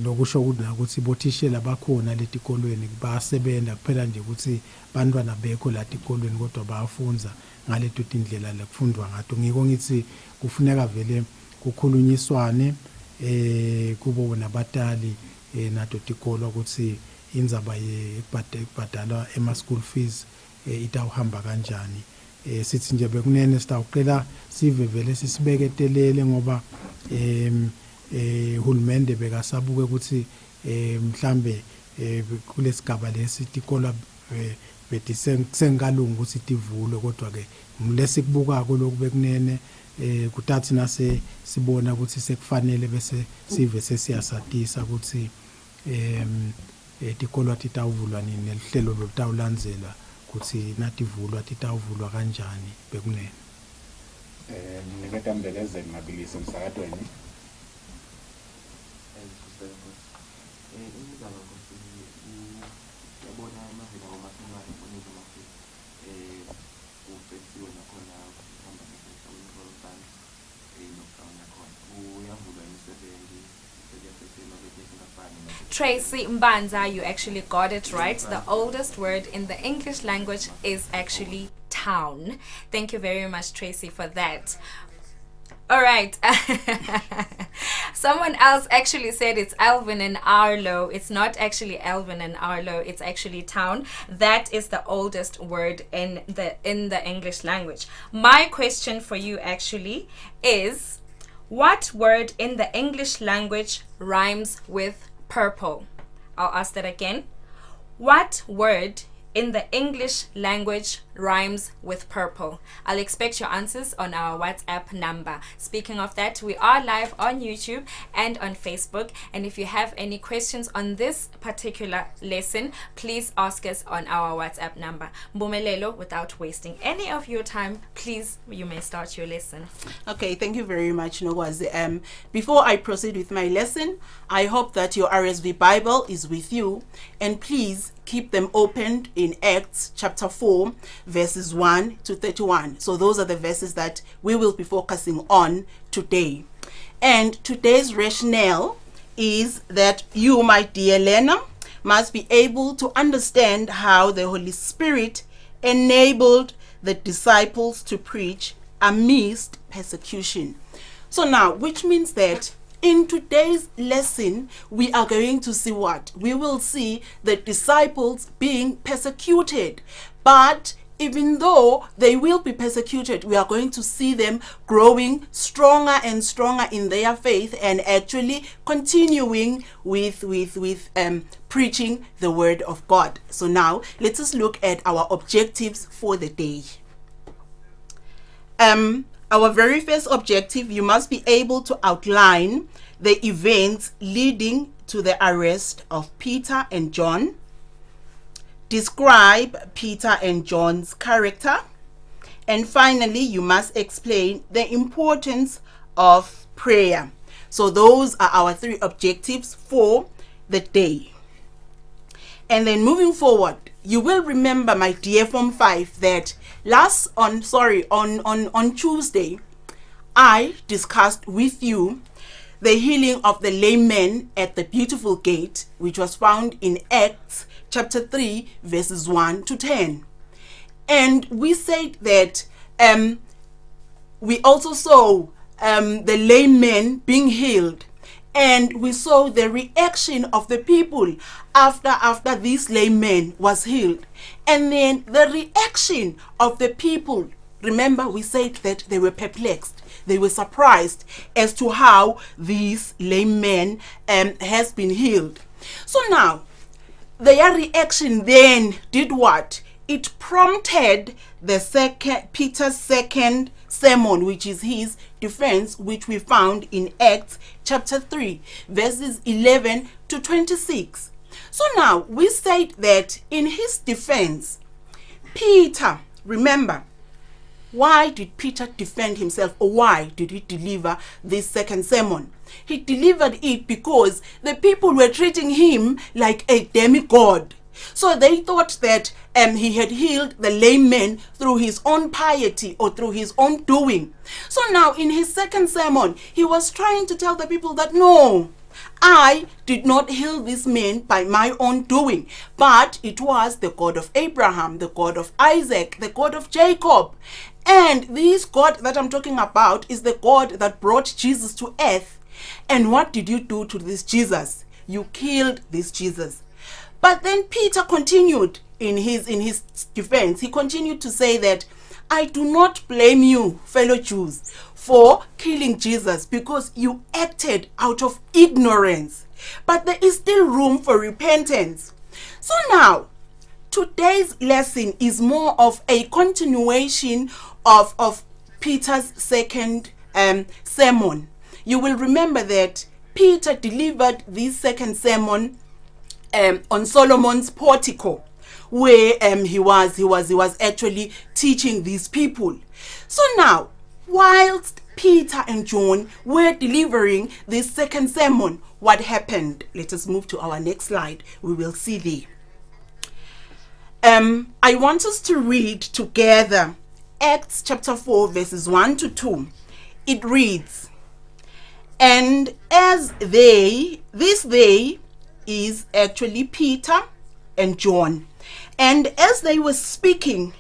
lokusho ukuthi bothishela bakhona letikolweni bayasebenza kuphela nje ukuthi bantwana bekho la tikolweni kodwa bayafunza ngaleto tindlela lekufundwa ngato. Ngiko ngithi kufuneka vele kukhulunyiswane kubo nabatali nato tikolo ukuthi indzaba yekubhadala ema-school fees itawuhamba kanjani. Sithi nje bekunene sitawuqela sive vele sisibeketelele ngoba hulumende bekasabuke ukuthi mhlambe kulesigaba lesi tikolo bethi sengalunga ukuthi tivulwe, kodwa ke lesikubukako lokhu bekunene kutathi nase sibona ukuthi sekufanele bese sive sesiyasatisa ukuthi tikolo titawuvulwa nini nelihlelo lotawulandzela ukuthi nativulwa titawuvulwa kanjani bekunene. Ngiketa mbelezeni ngabilise emsakatweni. Tracy Mbanza, you actually got it right. The oldest word in the English language is actually town. Thank you very much, Tracy, for that. All right. Someone else actually said it's Alvin and Arlo. It's not actually Alvin and Arlo. It's actually town. That is the oldest word in the English language. My question for you actually is, what word in the English language rhymes with purple? I'll ask that again. What word in the English language rhymes with purple? I'll expect your answers on our WhatsApp number. Speaking of that, we are live on YouTube and on Facebook, and if you have any questions on this particular lesson, please ask us on our WhatsApp number. Mbumelelo, without wasting any of your time, please, you may start your lesson. Okay, thank you very much, Nogwazi. Before I proceed with my lesson, I hope that your RSV Bible is with you, and please keep them opened in Acts chapter 4, verses 1 to 31. So those are the verses that we will be focusing on today. And today's rationale is that you, my dear learner, must be able to understand how the Holy Spirit enabled the disciples to preach amidst persecution. So now, which means that in today's lesson, we are going to see what? We will see the disciples being persecuted. But even though they will be persecuted, we are going to see them growing stronger and stronger in their faith and actually continuing with preaching the word of God. So now, let us look at our objectives for the day. Our very first objective, you must be able to outline the events leading to the arrest of Peter and John. Describe Peter and John's character. And finally, you must explain the importance of prayer. So those are our three objectives for the day. And then moving forward, you will remember, my dear Form 5, that on Tuesday, I discussed with you the healing of the lame man at the beautiful gate, which was found in Acts chapter 3, verses 1 to 10. And we said that we also saw the lame man being healed. And we saw the reaction of the people after this lame man was healed. And then the reaction of the people, remember we said that they were perplexed. They were surprised as to how this lame man has been healed. So now, their reaction then did what? It prompted Peter's second sermon, which is his defense, which we found in Acts chapter 3, verses 11 to 26. So now, we said that in his defense, Peter, remember, why did Peter defend himself, or why did he deliver this second sermon? He delivered it because the people were treating him like a demigod. So they thought that he had healed the lame man through his own piety or through his own doing. So now in his second sermon, he was trying to tell the people that no, I did not heal this man by my own doing, but it was the God of Abraham, the God of Isaac, the God of Jacob. And this God that I'm talking about is the God that brought Jesus to earth. And what did you do to this Jesus? You killed this Jesus. But then Peter continued in his defense. He continued to say that, I do not blame you, fellow Jews, for killing Jesus because you acted out of ignorance. But there is still room for repentance. So now, today's lesson is more of a continuation of Peter's second sermon. You will remember that Peter delivered this second sermon on Solomon's portico, where he was actually teaching these people. So now, whilst Peter and John were delivering this second sermon, what happened? Let us move to our next slide. We will see there. I want us to read together Acts chapter 4 verses 1 to 2. It reads, and as they is actually Peter and John. And as they were speaking,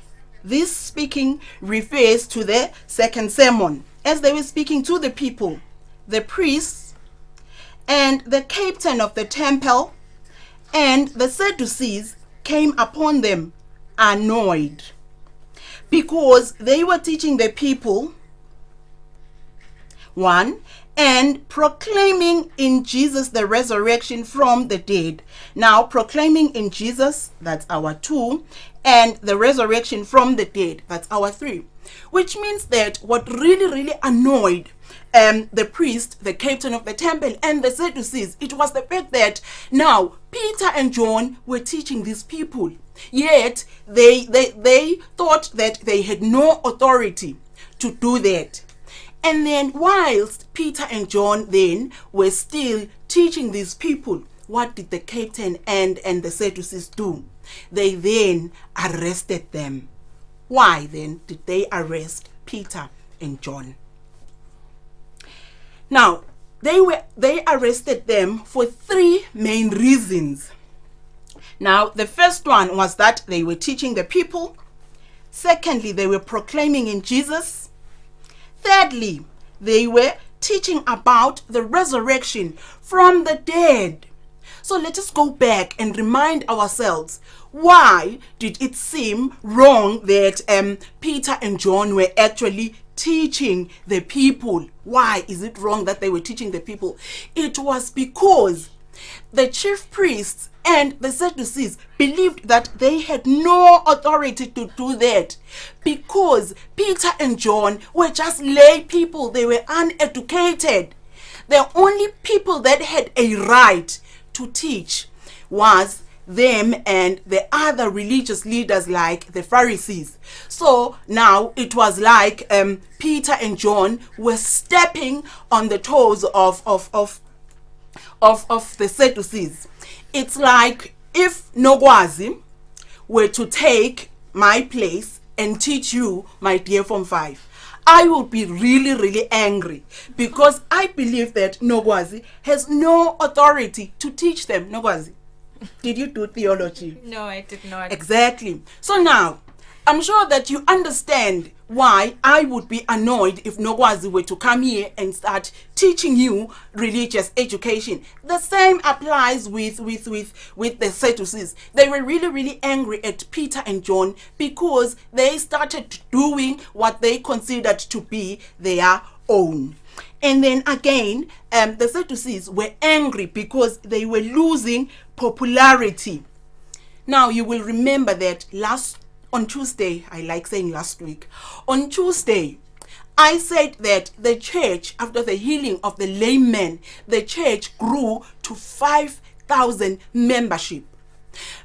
this speaking refers to the second sermon. As they were speaking to the people, the priests and the captain of the temple and the Sadducees came upon them annoyed because they were teaching the people, 1, and proclaiming in Jesus the resurrection from the dead. Now, proclaiming in Jesus, that's our 2, and the resurrection from the dead, that's our 3. Which means that what really annoyed the priest, the captain of the temple, and the Sadducees, it was the fact that now Peter and John were teaching these people, yet they thought that they had no authority to do that. And then whilst Peter and John then were still teaching these people, what did the captain and the Sadducees do? They then arrested them. Why then did they arrest Peter and John? Now, they arrested them for 3 main reasons. Now, the first one was that they were teaching the people. Secondly, they were proclaiming in Jesus. Thirdly, they were teaching about the resurrection from the dead. So let us go back and remind ourselves, why did it seem wrong that Peter and John were actually teaching the people? Why is it wrong that they were teaching the people? It was because the chief priests and the Sadducees believed that they had no authority to do that, because Peter and John were just lay people. They were uneducated. The only people that had a right to teach was them and the other religious leaders like the Pharisees. So now it was like Peter and John were stepping on the toes of the Sadducees. It's like if Nogwazi were to take my place and teach you, my dear Form 5, I will be really angry, because I believe that Nogwazi has no authority to teach them. Nogwazi, did you do theology? No, I did not. Exactly. So now, I'm sure that you understand why I would be annoyed if Nogwazi were to come here and start teaching you religious education. The same applies with the Sadducees. They were really angry at Peter and John because they started doing what they considered to be their own. And then again, the Sadducees were angry because they were losing popularity. Now, you will remember that on Tuesday, I like saying last week, on Tuesday, I said that the church, after the healing of the lame man, the church grew to 5,000 membership.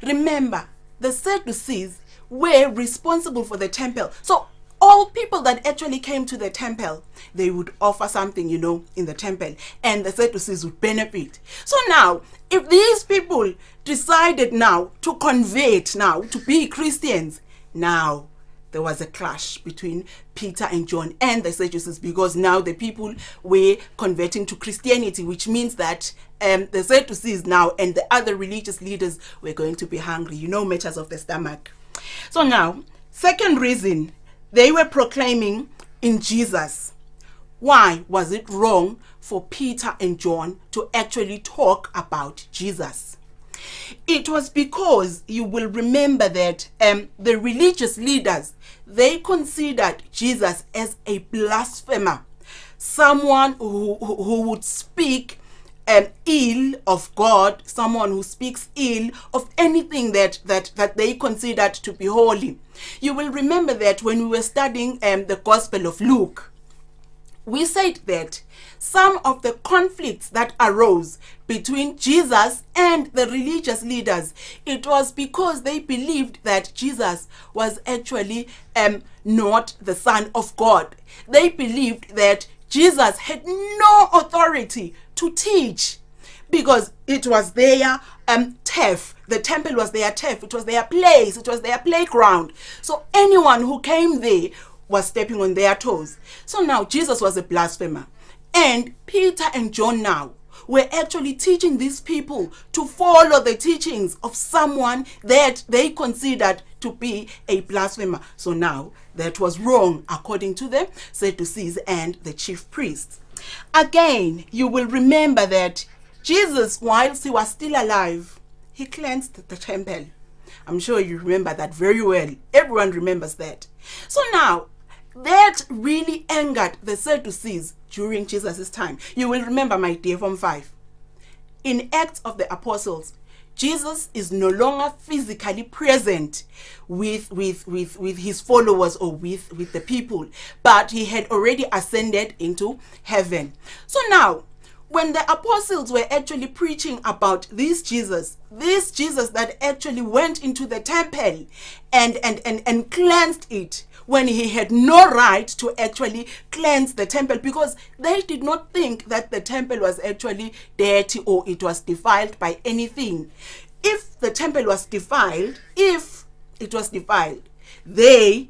Remember, the Sadducees were responsible for the temple. So all people that actually came to the temple, they would offer something, in the temple, and the Sadducees would benefit. So now, if these people decided now to convert now to be Christians, now there was a clash between Peter and John and the Sadducees, because now the people were converting to Christianity, which means that the Sadducees now and the other religious leaders were going to be hungry, matters of the stomach. So now, second reason, they were proclaiming in Jesus. Why was it wrong for Peter and John to actually talk about Jesus? It was because you will remember that the religious leaders, they considered Jesus as a blasphemer, someone who would speak ill of God, someone who speaks ill of anything that they considered to be holy. You will remember that when we were studying the Gospel of Luke, we said that some of the conflicts that arose between Jesus and the religious leaders, it was because they believed that Jesus was actually not the Son of God. They believed that Jesus had no authority to teach because it was their turf. The temple was their turf. It was their place. It was their playground. So anyone who came there was stepping on their toes. So now Jesus was a blasphemer. And Peter and John now were actually teaching these people to follow the teachings of someone that they considered to be a blasphemer. So now that was wrong according to the Sadducees and the chief priests. Again, you will remember that Jesus, whilst he was still alive, he cleansed the temple. I'm sure you remember that very well. Everyone remembers that. So now, that really angered the Sadducees during Jesus' time. You will remember, my dear, from 5. In Acts of the Apostles, Jesus is no longer physically present with his followers or with the people, but he had already ascended into heaven. So now, when the apostles were actually preaching about this Jesus that actually went into the temple and cleansed it, when he had no right to actually cleanse the temple, because they did not think that the temple was actually dirty or it was defiled by anything. If the temple was defiled, they,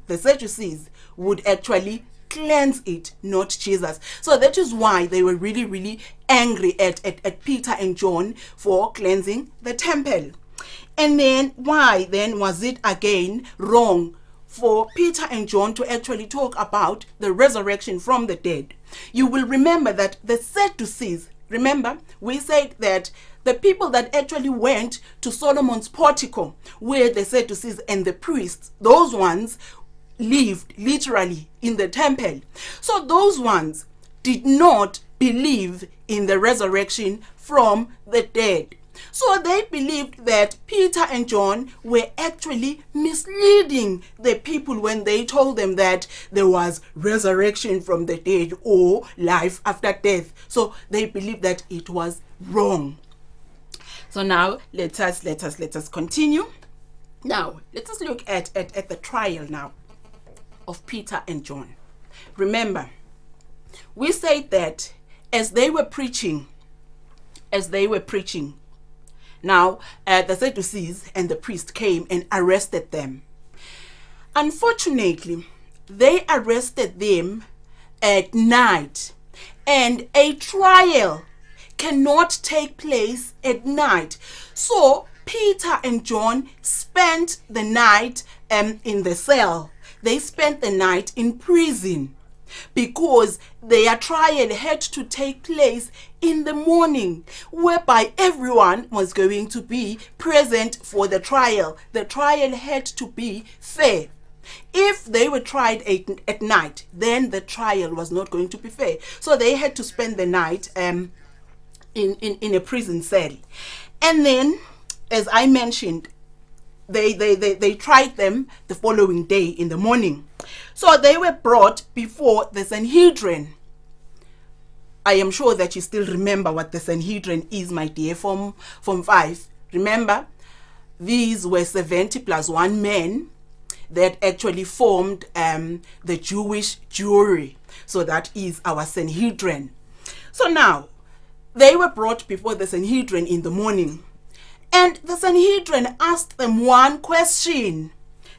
the Sadducees, would actually cleanse it, not Jesus. So that is why they were really, really angry at Peter and John for cleansing the temple. And then why then was it again wrong for Peter and John to actually talk about the resurrection from the dead? You will remember that the Sadducees, remember, we said that the people that actually went to Solomon's portico were the Sadducees and the priests. Those ones lived literally in the temple. So those ones did not believe in the resurrection from the dead. So they believed that Peter and John were actually misleading the people when they told them that there was resurrection from the dead or life after death. So they believed that it was wrong. So now let us continue. Now let us look at the trial now of Peter and John. Remember, we said that as they were preaching, now the Sadducees and the priest came and arrested them. Unfortunately, they arrested them at night, and a trial cannot take place at night. So Peter and John spent the night in the cell. They spent the night in prison because their trial had to take place in the morning, whereby everyone was going to be present for the trial. The trial had to be fair. If they were tried at night, then the trial was not going to be fair. So they had to spend the night in a prison cell. And then, as I mentioned, they tried them the following day in the morning. So they were brought before the Sanhedrin. I am sure that you still remember what the Sanhedrin is, my dear, from 5. Remember, these were 70 plus 1 men that actually formed the Jewish jury. So that is our Sanhedrin. So now, they were brought before the Sanhedrin in the morning. And the Sanhedrin asked them one question.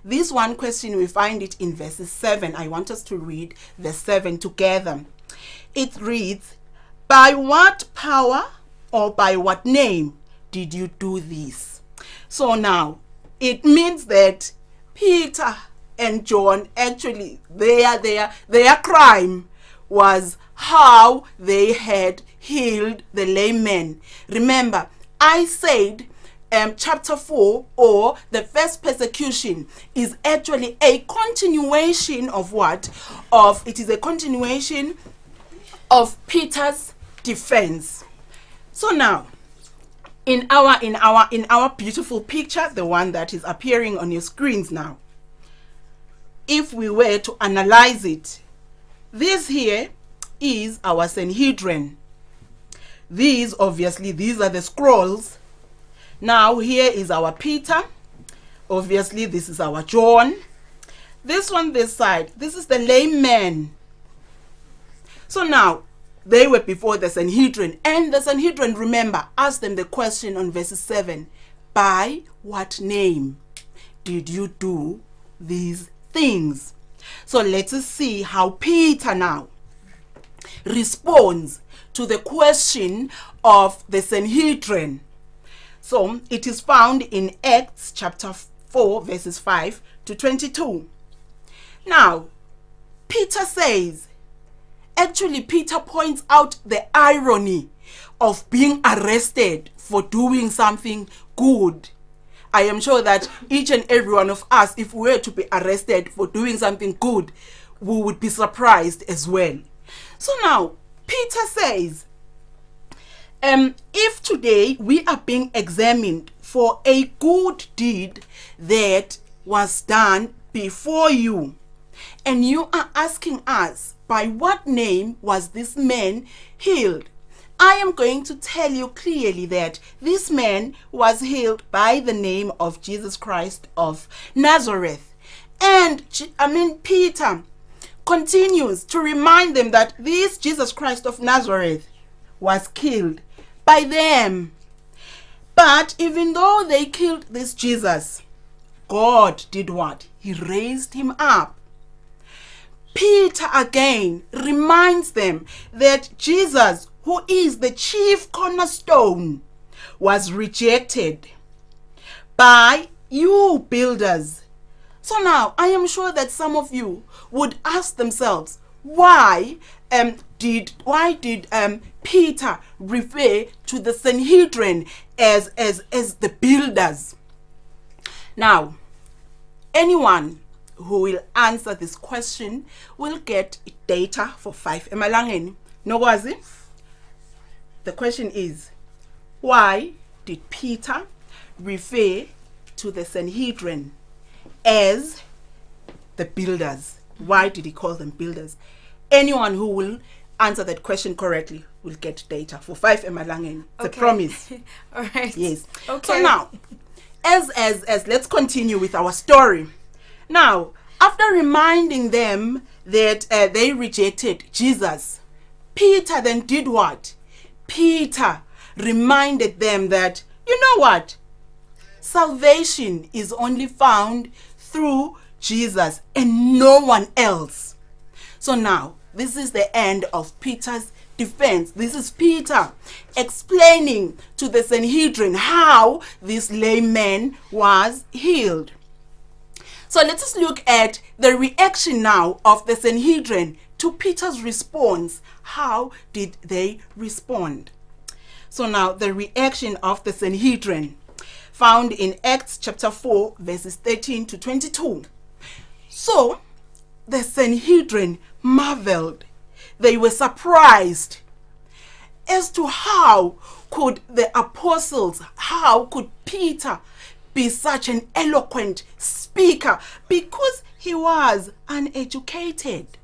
This one question, we find it in verses 7. I want us to read verse 7 together. It reads, "By what power or by what name did you do this?" So now, it means that Peter and John, actually, their crime was how they had healed the lame man. Remember, I said chapter 4, or the first persecution, is actually a continuation of what? It is a continuation of Peter's defense. So now, in our beautiful picture, the one that is appearing on your screens now, if we were to analyze it, this here is our Sanhedrin. These are the scrolls. Now here is our Peter. Obviously this is our John. This one, this side, this is the lame man. So now they were before the Sanhedrin, and the Sanhedrin, remember, asked them the question on verses 7, "By what name did you do these things?" So let us see how Peter now responds to the question of the Sanhedrin. So it is found in Acts chapter 4 verses 5 to 22. Now, Peter says, actually Peter points out the irony of being arrested for doing something good. I am sure that each and every one of us, if we were to be arrested for doing something good, we would be surprised as well. So now, Peter says, if today we are being examined for a good deed that was done before you, and you are asking us, by what name was this man healed? I am going to tell you clearly that this man was healed by the name of Jesus Christ of Nazareth. And Peter continues to remind them that this Jesus Christ of Nazareth was killed by them. But even though they killed this Jesus, God did what? He raised him up. Peter again reminds them that Jesus, who is the chief cornerstone, was rejected by you builders. So now, I am sure that some of you would ask themselves, why did Peter refer to the Sanhedrin as the builders? Now, anyone who will answer this question will get data for 5 emalangeni. Nokwazi? The question is, why did Peter refer to the Sanhedrin as the builders? Why did he call them builders? Anyone who will answer that question correctly will get data for 5 emalangeni. It's a promise. All right. Yes. Okay. So now, as let's continue with our story. Now, after reminding them that they rejected Jesus, Peter then did what? Peter reminded them that, you know what? Salvation is only found through Jesus and no one else. So now, this is the end of Peter's defense. This is Peter explaining to the Sanhedrin how this lame man was healed. So let us look at the reaction now of the Sanhedrin to Peter's response. How did they respond? So now the reaction of the Sanhedrin, found in Acts chapter 4 verses 13 to 22. So the Sanhedrin marveled. They were surprised as to how could the apostles, how could Peter be such an eloquent speaker, because he was uneducated.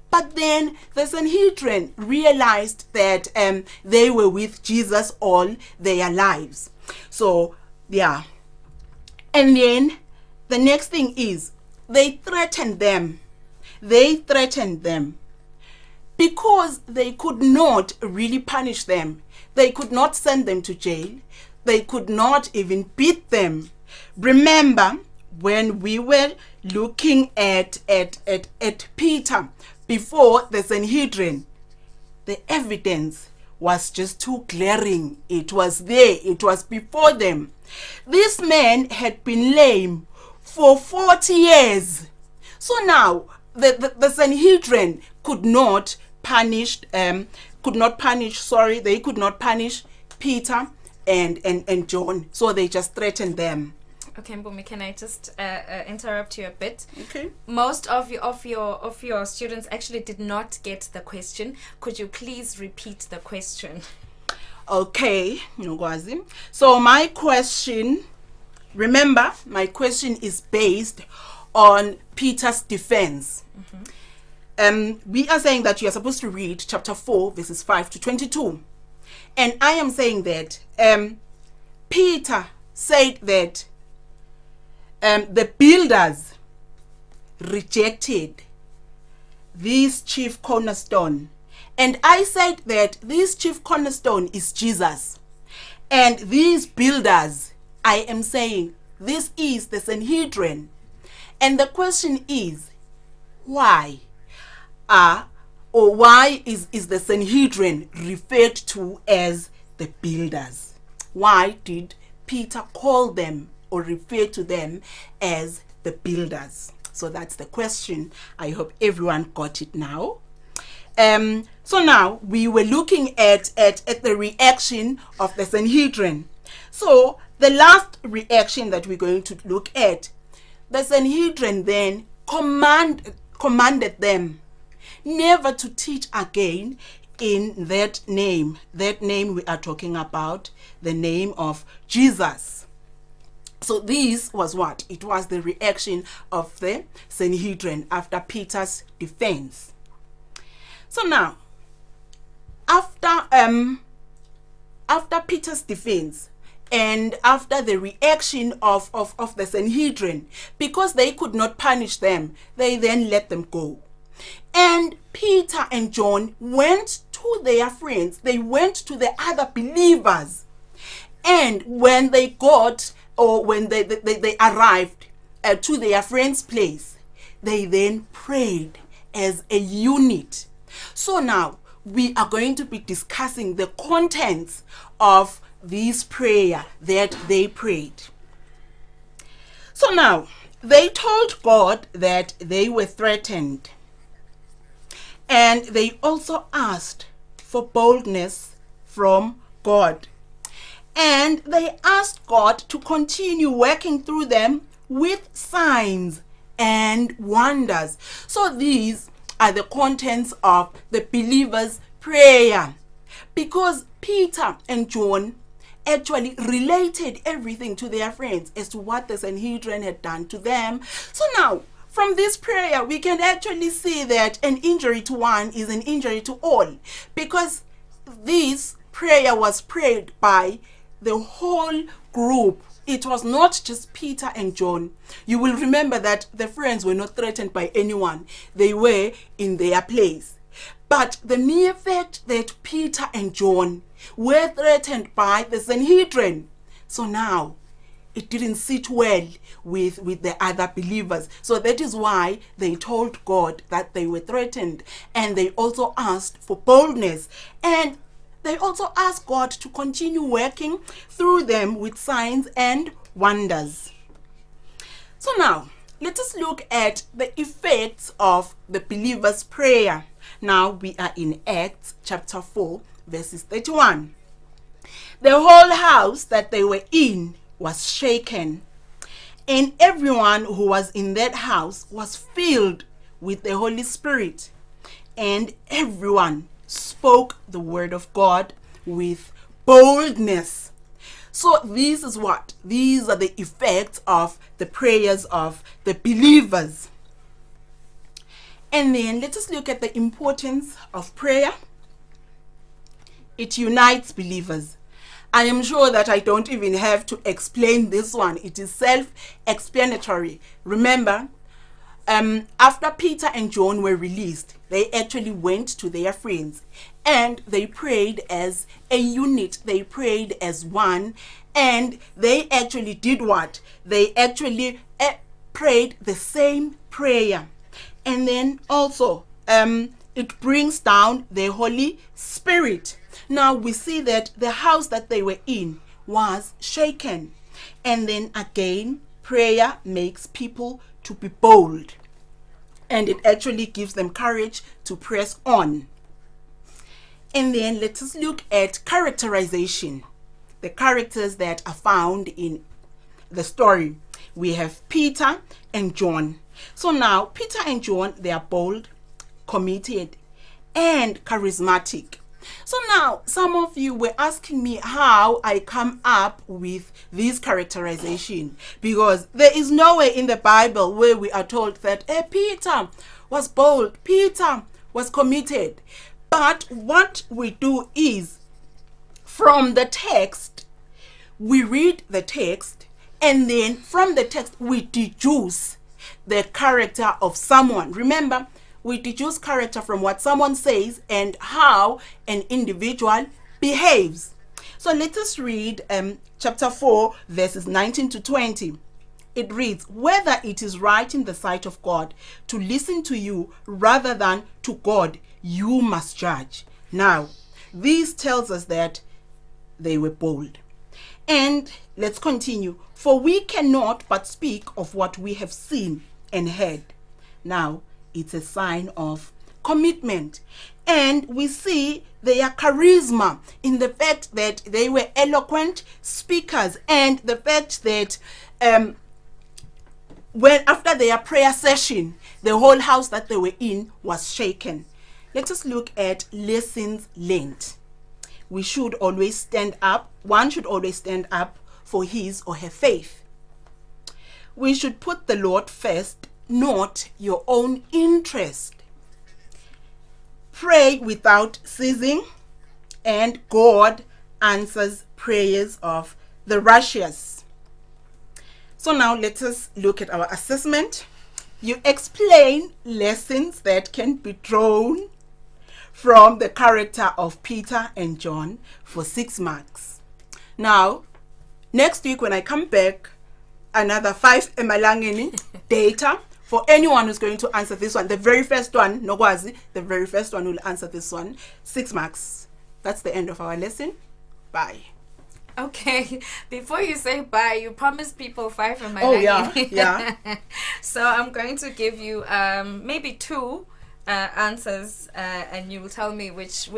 But then the Sanhedrin realized that they were with Jesus all their lives. So, yeah. And then the next thing is, they threatened them. Because they could not really punish them. They could not send them to jail. They could not even beat them. Remember, when we were looking at Peter before the Sanhedrin, the evidence was just too glaring. It was there. It was before them. This man had been lame for 40 years. So now the Sanhedrin could not punish Peter and John. So they just threatened them. Okay, Mpumi, can I just interrupt you a bit? Okay. Most of your students actually did not get the question. Could you please repeat the question? Okay, Nogwazi. So my question, remember, my question is based on Peter's defense. We are saying that you are supposed to read chapter 4, verses 5 to 22. And I am saying that Peter said that the builders rejected this chief cornerstone. And I said that this chief cornerstone is Jesus. And these builders, I am saying, this is the Sanhedrin. And the question is, why? Or why is the Sanhedrin referred to as the builders? Why did Peter call them or refer to them as the builders? So that's the question. I hope everyone got it now. So now we were looking at the reaction of the Sanhedrin. So the last reaction that we're going to look at, the Sanhedrin then commanded them never to teach again in that name. That name we are talking about, the name of Jesus. So this was what? It was the reaction of the Sanhedrin after Peter's defense. So now, after Peter's defense and after the reaction of the Sanhedrin, because they could not punish them, they then let them go. And Peter and John went to their friends. They went to the other believers. And when they got, or when they arrived to their friend's place, they then prayed as a unit. So now we are going to be discussing the contents of this prayer that they prayed. So now they told God that they were threatened. And they also asked for boldness from God. And they asked God to continue working through them with signs and wonders. So these are the contents of the believers' prayer. Because Peter and John actually related everything to their friends as to what the Sanhedrin had done to them. So now, from this prayer, we can actually see that an injury to one is an injury to all, because this prayer was prayed by the whole group. It was not just Peter and John. You will remember that the friends were not threatened by anyone. They were in their place. But the mere fact that Peter and John were threatened by the Sanhedrin, so now it didn't sit well with the other believers. So that is why they told God that they were threatened. And they also asked for boldness. And they also asked God to continue working through them with signs and wonders. So now, let us look at the effects of the believer's prayer. Now we are in Acts chapter 4, verses 31. The whole house that they were in was shaken, and everyone who was in that house was filled with the Holy Spirit, and everyone spoke the word of God with boldness. So this is what? These are the effects of the prayers of the believers. And then let us look at the importance of prayer. It unites believers. I am sure that I don't even have to explain this one. It is self-explanatory. Remember, after Peter and John were released, they actually went to their friends and they prayed as a unit. They prayed as one, and they actually did what? They actually prayed the same prayer. And then also, it brings down the Holy Spirit. Now we see that the house that they were in was shaken. And then again, prayer makes people to be bold. And it actually gives them courage to press on. And then let us look at characterization. The characters that are found in the story. We have Peter and John. So now, Peter and John, they are bold, committed, and charismatic. So now, some of you were asking me how I come up with this characterization, because there is nowhere in the Bible where we are told that Peter was bold, Peter was committed. But what we do is, from the text, we read the text, and then from the text, we deduce the character of someone. Remember, we deduce character from what someone says and how an individual behaves. So let us read chapter 4, verses 19 to 20. It reads, "Whether it is right in the sight of God to listen to you rather than to God, you must judge." Now, this tells us that they were bold. And let's continue. "For we cannot but speak of what we have seen and heard." Now, it's a sign of commitment. And we see their charisma in the fact that they were eloquent speakers, and the fact that when after their prayer session, the whole house that they were in was shaken. Let us look at lessons learned. We should always stand up. One should always stand up for his or her faith. We should put the Lord first, not your own interest. Pray without ceasing, and God answers prayers of the righteous. So now let us look at our assessment. You explain lessons that can be drawn from the character of Peter and John for 6 marks. Now, next week when I come back, another 5 emalangeni data for anyone who's going to answer this one. The very first one, Nogwazi, the very first one will answer this one. 6 marks. That's the end of our lesson. Bye. Okay, before you say bye, you promised people 5 emalangeni. Oh, yeah. So I'm going to give you maybe 2 answers, and you will tell me which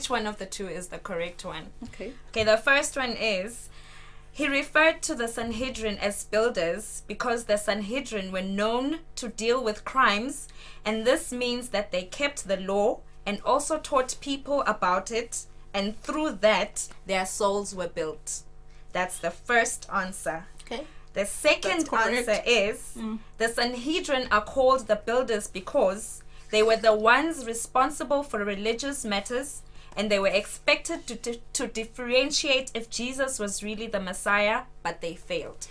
one of the 2 is the correct one. Okay. Okay, the first one is, he referred to the Sanhedrin as builders because the Sanhedrin were known to deal with crimes, and this means that they kept the law and also taught people about it, and through that their souls were built. That's the first answer. Okay. The second answer is, the Sanhedrin are called the builders because they were the ones responsible for religious matters, and they were expected to differentiate if Jesus was really the Messiah, but they failed.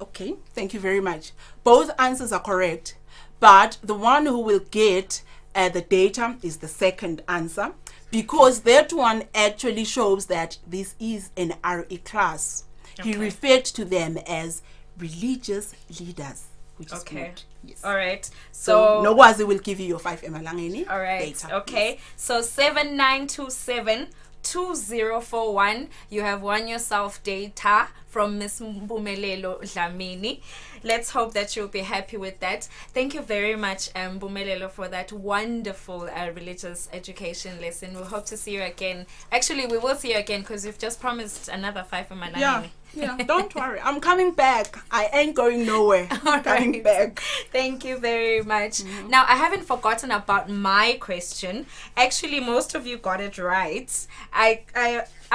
Okay, thank you very much. Both answers are correct, but the one who will get the data is the second answer, because that one actually shows that this is an RE class. Okay. He referred to them as religious leaders, which is Okay. good. Yes. All right. So Nogwazi will give you your 5 emalangeni All right. data. Okay. So 7927-2041. You have won yourself data from Miss Mbumelelo Dlamini. Let's hope that you'll be happy with that. Thank you very much, Mbumelelo, for that wonderful religious education lesson. We hope to see you again. Actually, we will see you again because you've just promised another 5 emalangeni. Yeah, don't worry. I'm coming back. I ain't going nowhere. I'm coming right. back. Thank you very much. Now, I haven't forgotten about my question. Actually, most of you got it right. I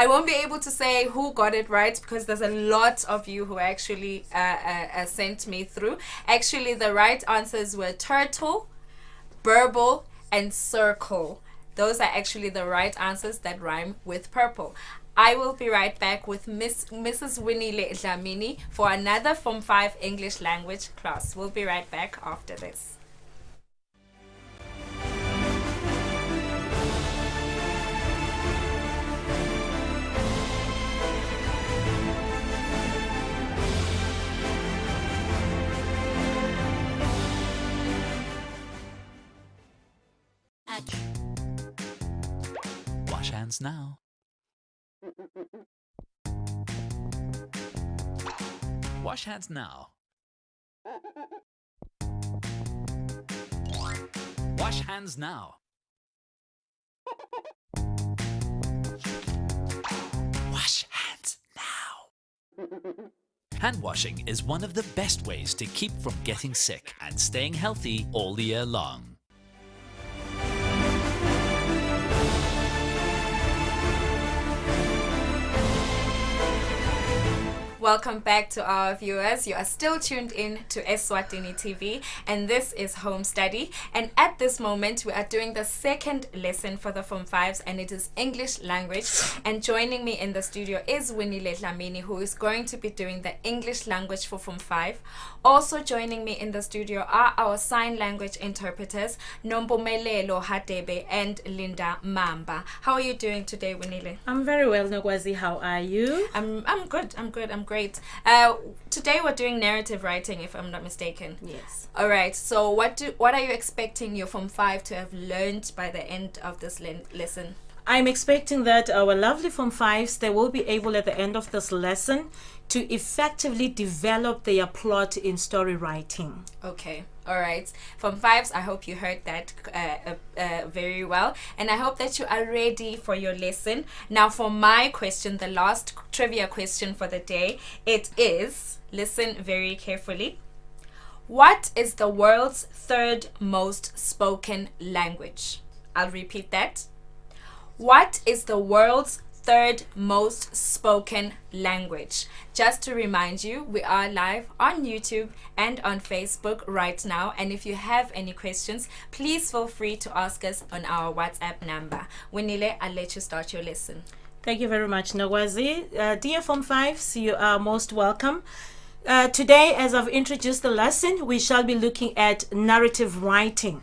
won't be able to say who got it right because there's a lot of you who actually sent me through. Actually, the right answers were turtle, burble, and circle. Those are actually the right answers that rhyme with purple. I will be right back with Mrs. Winnie Dlamini for another Form 5 English language class. We'll be right back after this. hands now. Wash hands now. Wash hands now. Wash hands now. Hand washing is one of the best ways to keep from getting sick and staying healthy all year long. Welcome back to our viewers. You are still tuned in to Eswatini TV, and this is Home Study. And at this moment, we are doing the second lesson for the Form 5s, and it is English language. And joining me in the studio is Winile Dlamini, who is going to be doing the English language for Form 5. Also joining me in the studio are our sign language interpreters, Nombomelelo Hadebe and Linda Mamba. How are you doing today, Winile? I'm very well, Nogwazi. How are you? I'm good. I'm great. Today we're doing narrative writing, if I'm not mistaken. Yes. All right. So what are you expecting your Form 5 to have learned by the end of this lesson? I'm expecting that our lovely Form 5s, they will be able at the end of this lesson to effectively develop their plot in story writing. Okay. All right. Form 5s, I hope you heard that very well. And I hope that you are ready for your lesson. Now for my question, the last trivia question for the day, it is, listen very carefully. What is the world's third most spoken language? I'll repeat that. What is the world's third most spoken language? Just to remind you, we are live on YouTube and on Facebook right now, and if you have any questions, please feel free to ask us on our WhatsApp number. Winile, I'll let you start your lesson. Thank you very much, Nogwazi. Dear Form 5s, you are most welcome. Today, as I've introduced the lesson, we shall be looking at narrative writing.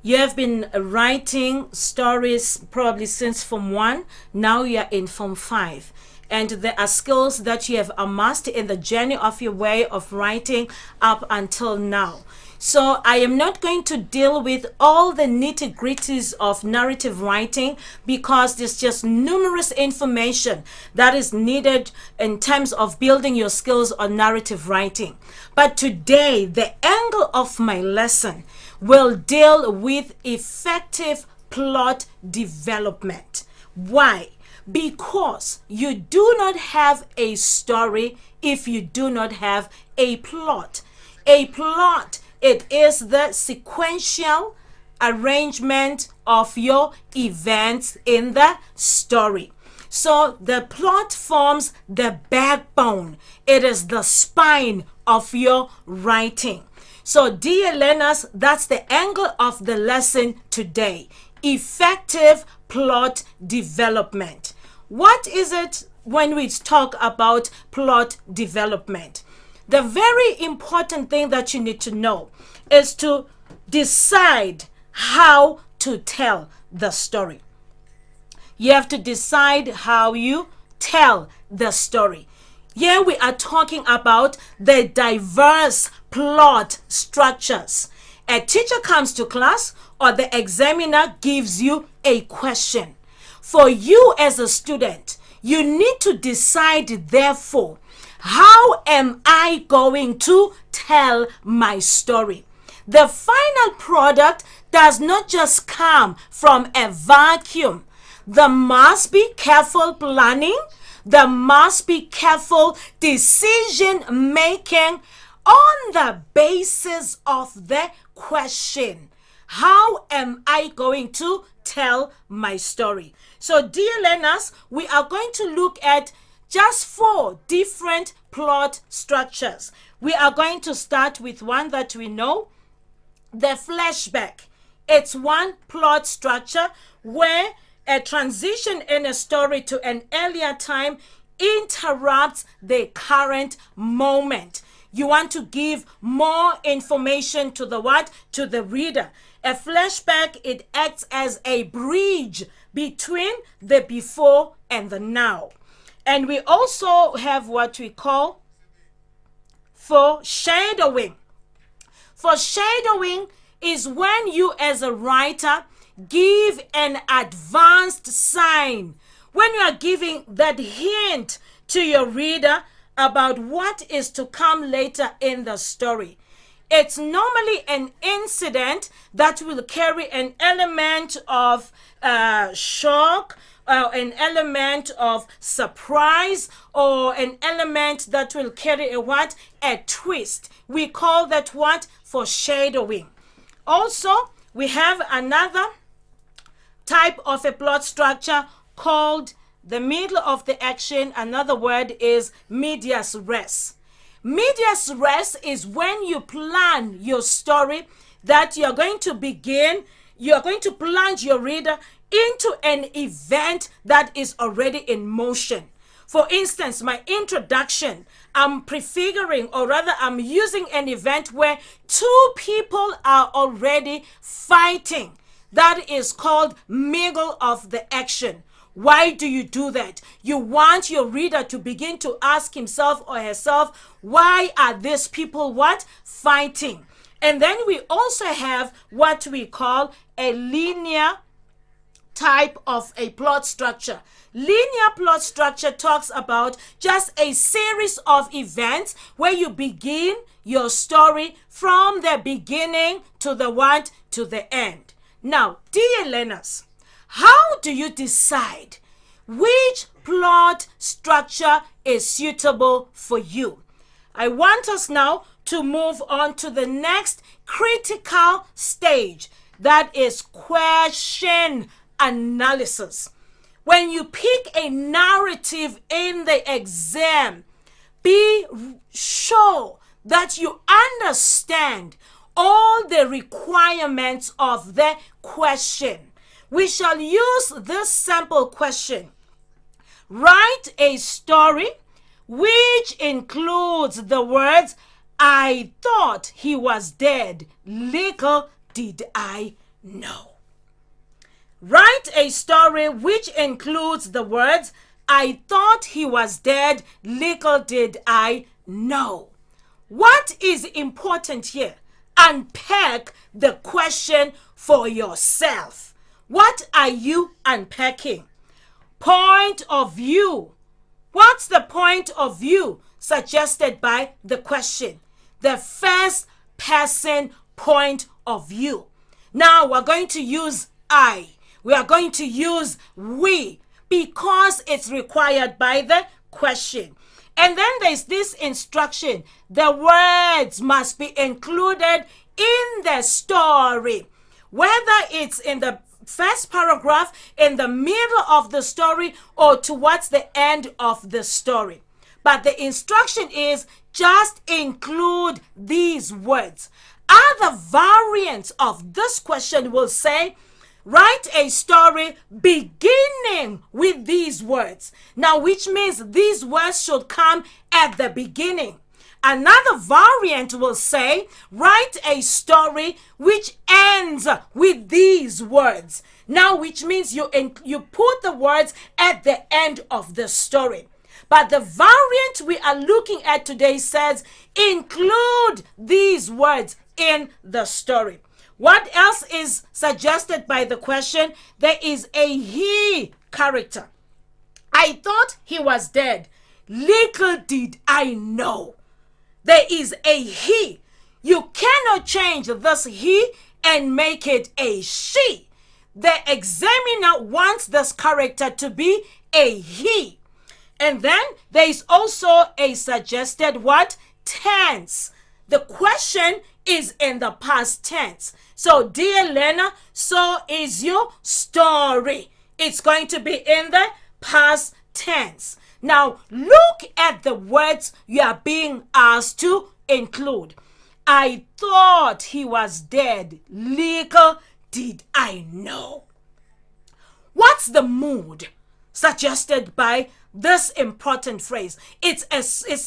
You have been writing stories probably since Form 1. Now you are in Form 5. And there are skills that you have amassed in the journey of your way of writing up until now. So I am not going to deal with all the nitty-gritties of narrative writing because there's just numerous information that is needed in terms of building your skills on narrative writing. But today, the angle of my lesson will deal with effective plot development. Why? Because you do not have a story if you do not have a plot. A plot, it is the sequential arrangement of your events in the story. So the plot forms the backbone. It is the spine of your writing. So dear learners, that's the angle of the lesson today. Effective plot development. What is it when we talk about plot development? The very important thing that you need to know is to decide how to tell the story. You have to decide how you tell the story. Here we are talking about the diverse plot structures. A teacher comes to class or the examiner gives you a question. For you as a student, you need to decide, therefore, how am I going to tell my story? The final product does not just come from a vacuum. There must be careful planning. There must be careful decision making on the basis of the question. How am I going to tell my story? So, dear learners, we are going to look at just 4 different plot structures. We are going to start with one that we know, the flashback. It's one plot structure where a transition in a story to an earlier time interrupts the current moment. You want to give more information to the what? To the reader. A flashback, it acts as a bridge between the before and the now. And we also have what we call foreshadowing. Foreshadowing is when you as a writer give an advanced sign when you are giving that hint to your reader about what is to come later in the story. It's normally an incident that will carry an element of shock, an element of surprise, or an element that will carry a what? A twist. We call that what? Foreshadowing. Also, we have another type of a plot structure called the middle of the action. Another word is medias res. Medias res is when you plan your story that you're going to begin, you're going to plunge your reader into an event that is already in motion. For instance, my introduction, I'm prefiguring, or rather I'm using an event where two people are already fighting. That is called middle of the action. Why do you do that? You want your reader to begin to ask himself or herself, why are these people what? Fighting. And then we also have what we call a linear type of a plot structure. Linear plot structure talks about just a series of events where you begin your story from the beginning to the what? To the end. Now, dear learners, how do you decide which plot structure is suitable for you? I want us now to move on to the next critical stage, that is question analysis. When you pick a narrative in the exam, be sure that you understand all the requirements of the question. We shall use this sample question. Write a story which includes the words, I thought he was dead, little did I know. Write a story which includes the words, I thought he was dead, little did I know. What is important here? Unpack the question for yourself. What are you unpacking? Point of view. What's the point of view suggested by the question? The first person point of view. Now we're going to use I. We are going to use we because it's required by the question. And then there's this instruction. The words must be included in the story. Whether it's in the first paragraph, in the middle of the story, or towards the end of the story. But the instruction is just include these words. Other variants of this question will say, write a story beginning with these words. Now, which means these words should come at the beginning. Another variant will say, write a story which ends with these words. Now, which means you put the words at the end of the story. But the variant we are looking at today says, include these words in the story. What else is suggested by the question? There is a he character. I thought he was dead. Little did I know. There is a he. You cannot change this he and make it a she. The examiner wants this character to be a he. And then there is also a suggested what? Tense. The question is in the past tense. So, dear learner, so is your story. It's going to be in the past tense. Now, look at the words you are being asked to include. I thought he was dead. Little did I know. What's the mood suggested by this important phrase? It's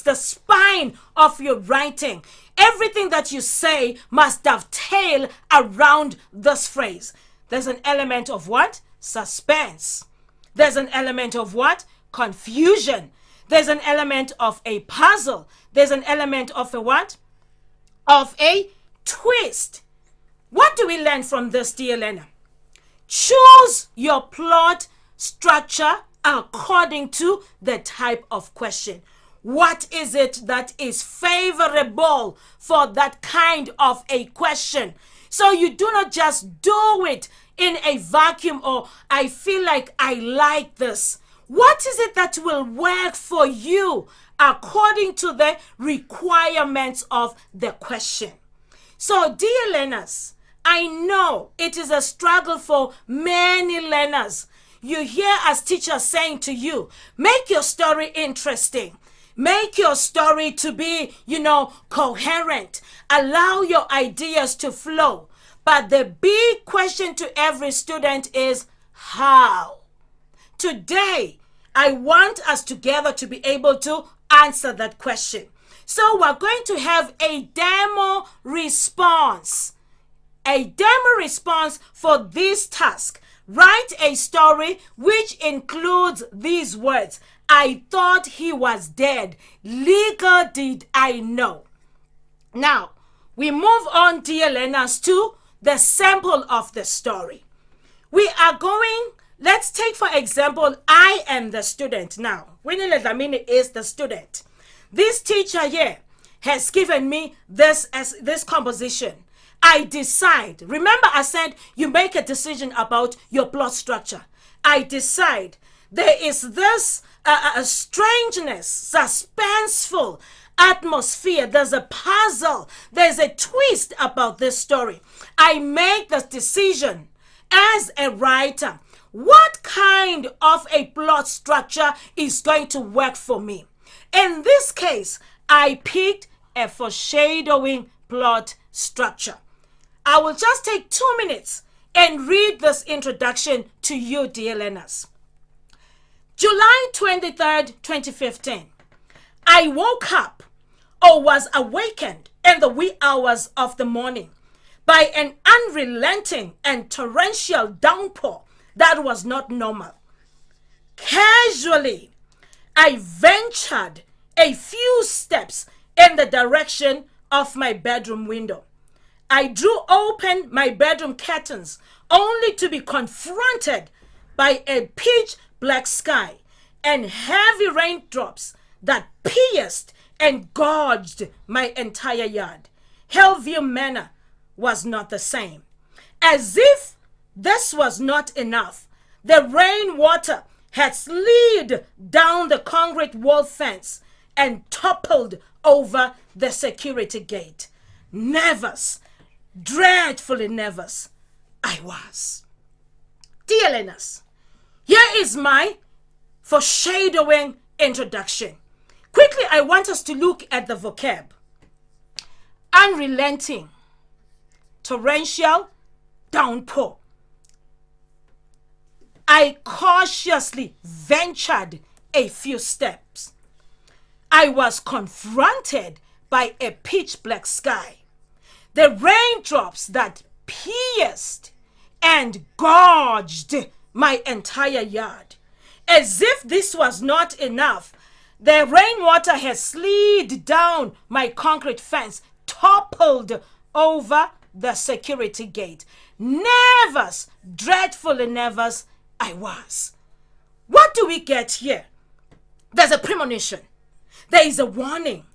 the spine of your writing. Everything that you say must dovetail around this phrase. There's an element of what? Suspense. There's an element of what? Confusion. There's an element of a puzzle. There's an element of a what? Of a twist. What do we learn from this, dear learner? Choose your plot structure according to the type of question. What is it that is favorable for that kind of a question? So you do not just do it in a vacuum, or I feel like I like this. What is it that will work for you according to the requirements of the question? So, dear learners, I know it is a struggle for many learners. You hear us teachers saying to you, make your story interesting. Make your story to be, coherent. Allow your ideas to flow. But the big question to every student is how? Today, I want us together to be able to answer that question. So we're going to have a demo response. A demo response for this task. Write a story which includes these words. I thought he was dead. Little did I know. Now, we move on, dear learners, to the sample of the story. We are going, let's take for example, I am the student now. Winnie Ledlamini is the student. This teacher here has given me this composition. I decide. Remember I said you make a decision about your plot structure. I decide there is this strangeness, suspenseful atmosphere. There's a puzzle. There's a twist about this story. I make the decision as a writer. What kind of a plot structure is going to work for me? In this case, I picked a foreshadowing plot structure. I will just take 2 minutes and read this introduction to you, dear learners. July 23rd, 2015. I woke up or was awakened in the wee hours of the morning by an unrelenting and torrential downpour that was not normal. Casually, I ventured a few steps in the direction of my bedroom window. I drew open my bedroom curtains only to be confronted by a pitch black sky and heavy raindrops that pierced and gorged my entire yard. Hillview Manor was not the same. As if this was not enough, the rainwater had slid down the concrete wall fence and toppled over the security gate. Nervous, dreadfully nervous, I was. Dear learners, here is my foreshadowing introduction. Quickly, I want us to look at the vocab. Unrelenting, torrential, downpour. I cautiously ventured a few steps. I was confronted by a pitch black sky. The raindrops that pierced and gorged my entire yard. As if this was not enough, the rainwater has slid down my concrete fence, toppled over the security gate. Nervous, dreadfully nervous, I was. What do we get here? There's a premonition. There is a warning.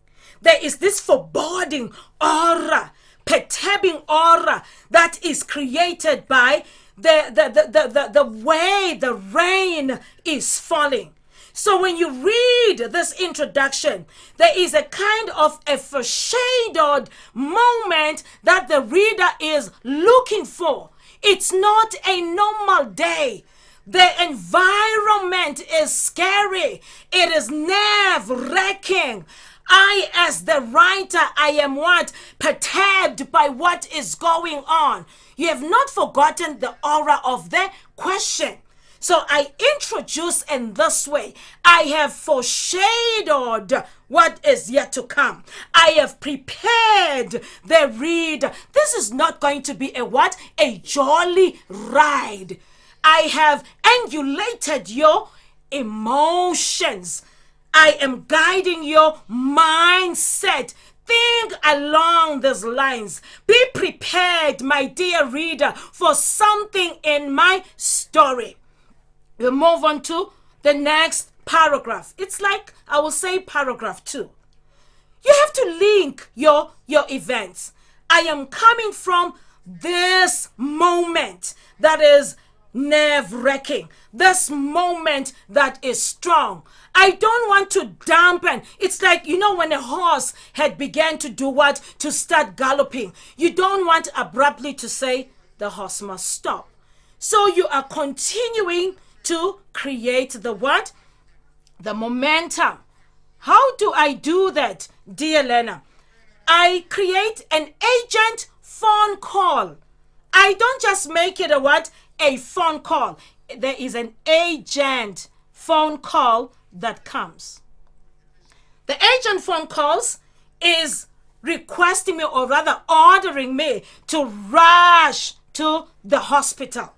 There is this foreboding aura, perturbing aura that is created by the way the rain is falling. So when you read this introduction, there is a kind of a foreshadowed moment that the reader is looking for. It's not a normal day. The environment is scary. It is nerve-wracking. I, as the writer, I am what? Perturbed by what is going on. You have not forgotten the aura of the question. So I introduce in this way. I have foreshadowed what is yet to come. I have prepared the reader. This is not going to be a what? A jolly ride. I have angulated your emotions. I am guiding your mindset. Think along these lines. Be prepared, my dear reader, for something in my story. We move on to the next paragraph. It's like, I will say paragraph 2. You have to link your events. I am coming from this moment that is nerve-wracking, this moment that is strong. I don't want to dampen. It's like, when a horse had began to do what? To start galloping. You don't want abruptly to say, the horse must stop. So you are continuing to create the what? The momentum. How do I do that, dear Lena? I create an agent phone call. I don't just make it a what? A phone call. There is an agent phone call that comes. The agent phone calls is requesting me, or rather ordering me, to rush to the hospital.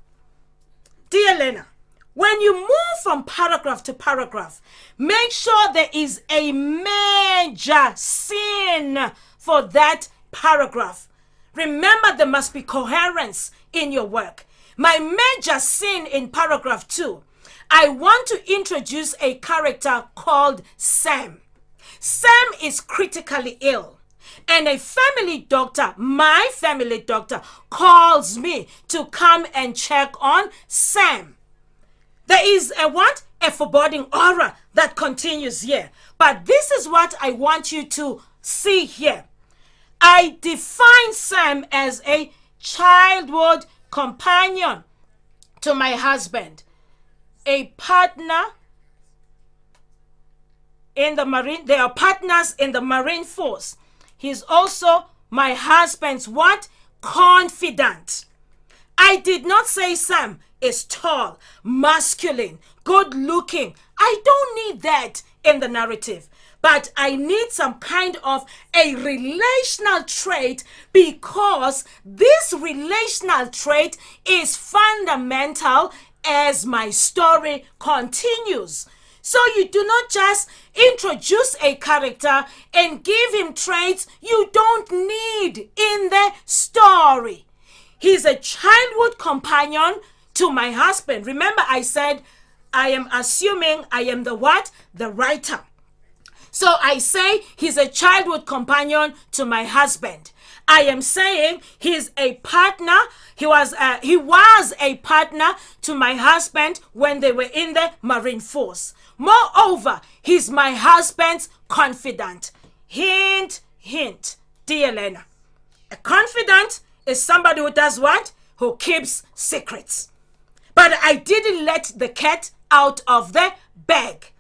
Dear Lena, when you move from paragraph to paragraph, make sure there is a major scene for that paragraph. Remember, there must be coherence in your work. My major scene in paragraph 2, I want to introduce a character called Sam. Sam is critically ill, and a family doctor, my family doctor, calls me to come and check on Sam. There is a what? A foreboding aura that continues here. But this is what I want you to see here. I define Sam as a childhood companion to my husband, a partner in the Marine. They are partners in the Marine Force. He's also my husband's what? Confidant. I did not say Sam is tall, masculine, good looking. I don't need that in the narrative. But I need some kind of a relational trait, because this relational trait is fundamental as my story continues. So you do not just introduce a character and give him traits you don't need in the story. He's a childhood companion to my husband. Remember, I said I am assuming I am the what? The writer. So I say he's a childhood companion to my husband. I am saying he's a partner. He was a partner to my husband when they were in the Marine Force. Moreover, he's my husband's confidant. Hint, hint, dear Lena. A confidant is somebody who does what? Who keeps secrets. But I didn't let the cat out of the bag.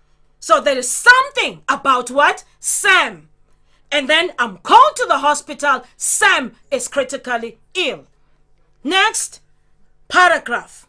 So there is something about what? Sam. And then I'm called to the hospital. Sam is critically ill. Next paragraph.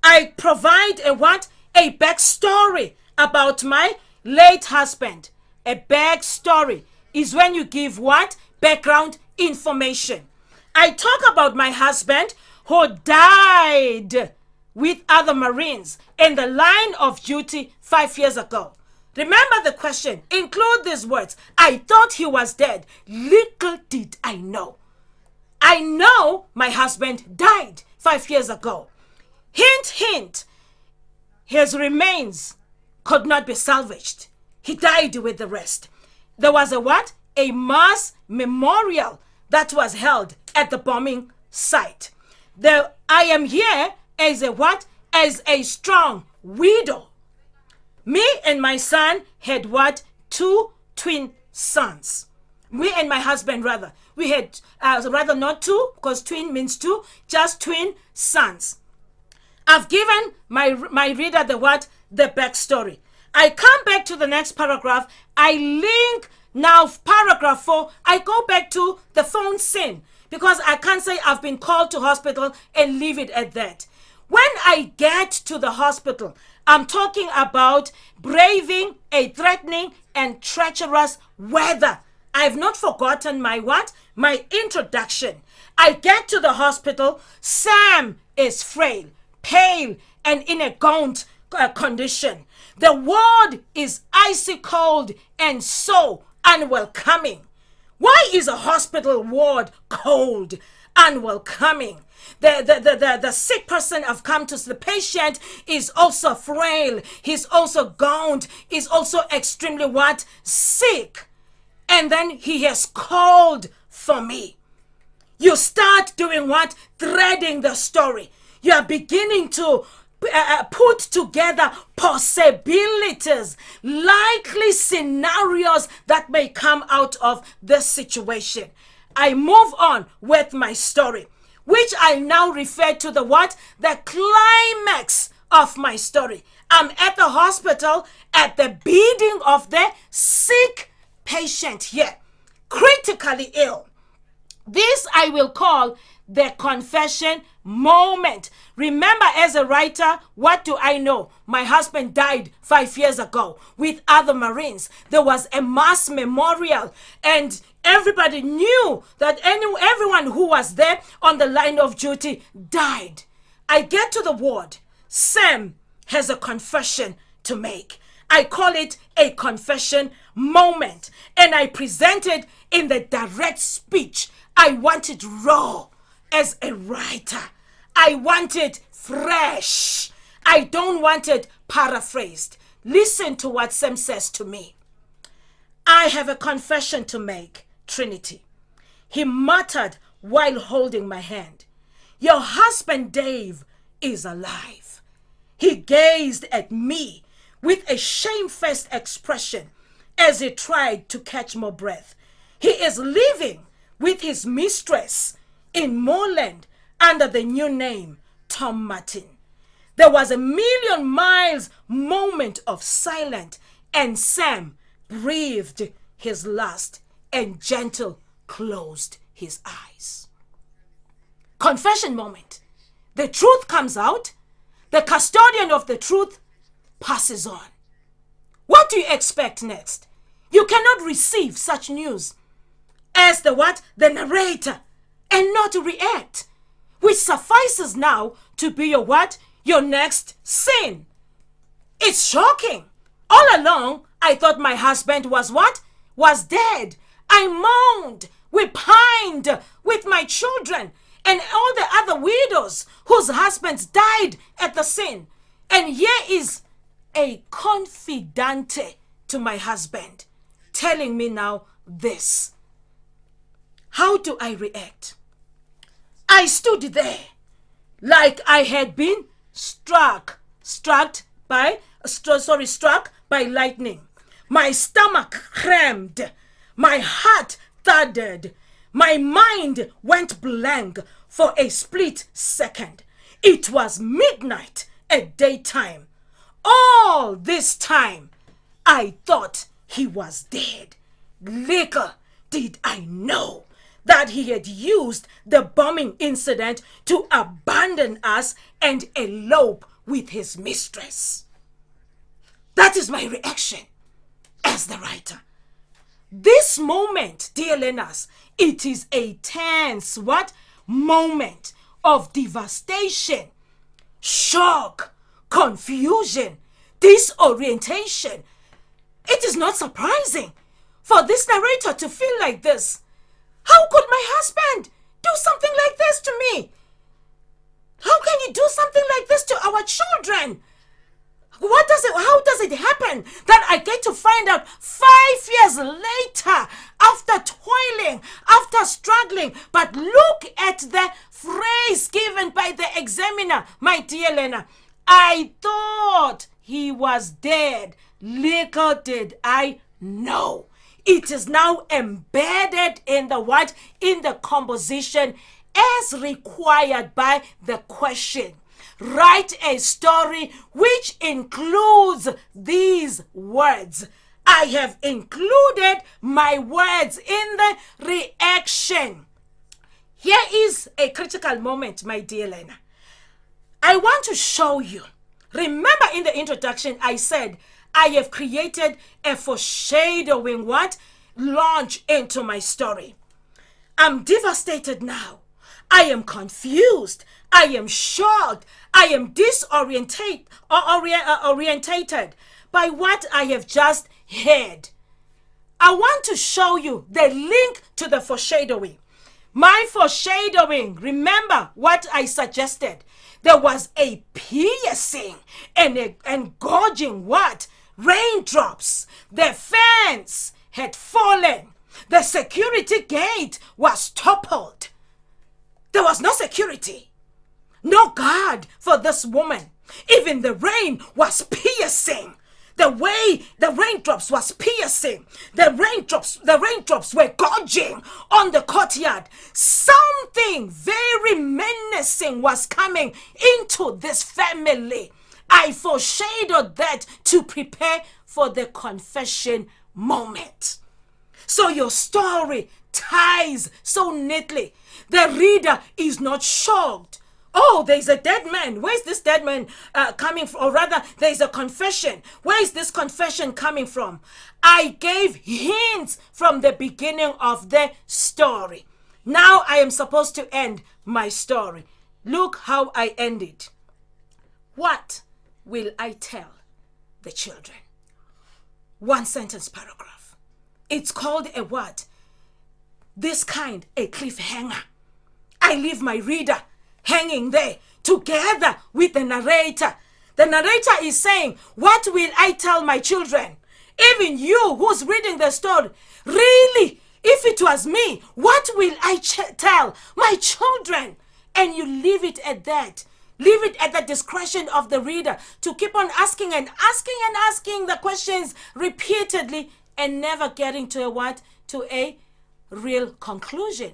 I provide a what? A backstory about my late husband. A backstory is when you give what? Background information. I talk about my husband who died with other Marines in the line of duty 5 years ago. Remember the question. Include these words. I thought he was dead. Little did I know. I know my husband died 5 years ago. Hint, hint. His remains could not be salvaged. He died with the rest. There was a what? A mass memorial that was held at the bombing site. I am here as a what? As a strong widow. Me and my son had what? 2 twin sons. Me and my husband, rather. We had, rather not 2, because twin means 2, just twin sons. I've given my reader the what? The backstory. I come back to the next paragraph. I link now paragraph 4. I go back to the phone scene, because I can't say I've been called to hospital and leave it at that. When I get to the hospital, I'm talking about braving a threatening and treacherous weather. I've not forgotten my what? My introduction. I get to the hospital. Sam is frail, pale, and in a gaunt condition. The ward is icy cold and so unwelcoming. Why is a hospital ward cold, unwelcoming? The sick person have come to the patient is also frail. He's also gaunt. Is also extremely what? Sick. And then he has called for me. You start doing what? Threading the story. You are beginning to put together possibilities, likely scenarios that may come out of this situation. I move on with my story, which I now refer to the what? The climax of my story. I'm at the hospital at the bidding of the sick patient here, critically ill. This I will call the confession moment. Remember, as a writer, what do I know? My husband died 5 years ago with other Marines. There was a mass memorial, and everybody knew that everyone who was there on the line of duty died. I get to the ward. Sam has a confession to make. I call it a confession moment, and I present it in the direct speech. I want it raw as a writer. I want it fresh. I don't want it paraphrased. Listen to what Sam says to me. I have a confession to make, Trinity. He muttered while holding my hand. Your husband Dave is alive. He gazed at me with a shamefaced expression as he tried to catch more breath. He is living with his mistress in Moreland under the new name Tom Martin. There was a million miles moment of silence, and Sam breathed his last and gentle closed his eyes. Confession moment. The truth comes out. The custodian of the truth passes on. What do you expect next? You cannot receive such news as the what? The narrator, and not react, which suffices now to be your what? Your next sin. It's shocking. All along, I thought my husband was what? Was dead. I moaned. We pined with my children and all the other widows whose husbands died at the scene. And here is a confidante to my husband telling me now this. How do I react? I stood there like I had been struck by lightning. My stomach crammed. My heart thudded. My mind went blank for a split second. It was midnight at daytime. All this time, I thought he was dead. Little did I know that he had used the bombing incident to abandon us and elope with his mistress. That is my reaction as the writer. This moment, dear learners, it is a tense moment of devastation, shock, confusion, disorientation. It is not surprising for this narrator to feel like this. How could my husband do something like this to me? How can he do something like this to our children? How does it happen that I get to find out 5 years later, after toiling, after struggling? But look at the phrase given by the examiner, my dear Lena. I thought he was dead. Little did I know. It is now embedded in the what? In the composition as required by the question. Write a story which includes these words. I have included my words in the reaction. Here is a critical moment, my dear Lena. I want to show you. Remember in the introduction, I said, I have created a foreshadowing launch into my story. I'm devastated now. I am confused. I am shocked. I am disorientated by what I have just heard. I want to show you the link to the foreshadowing. My foreshadowing, remember what I suggested. There was a piercing and gorging what? Raindrops. The fence had fallen. The security gate was toppled. There was no security, no guard for this woman. Even the rain was piercing. The way the raindrops was piercing. The raindrops were gorging on the courtyard. Something very menacing was coming into this family. I foreshadowed that to prepare for the confession moment. So your story ties so neatly. The reader is not shocked. Oh, there's a dead man. Where's this dead man coming from? Or rather, there's a confession. Where is this confession coming from? I gave hints from the beginning of the story. Now I am supposed to end my story. Look how I end it. What will I tell the children? One sentence paragraph. It's called a what? This kind, a cliffhanger. I leave my reader hanging there together with the narrator. The narrator is saying, what will I tell my children? Even you who's reading the story, really, if it was me, what will I tell my children? And you leave it at that. Leave it at the discretion of the reader to keep on asking and asking and asking the questions repeatedly and never getting to a what? To a real conclusion.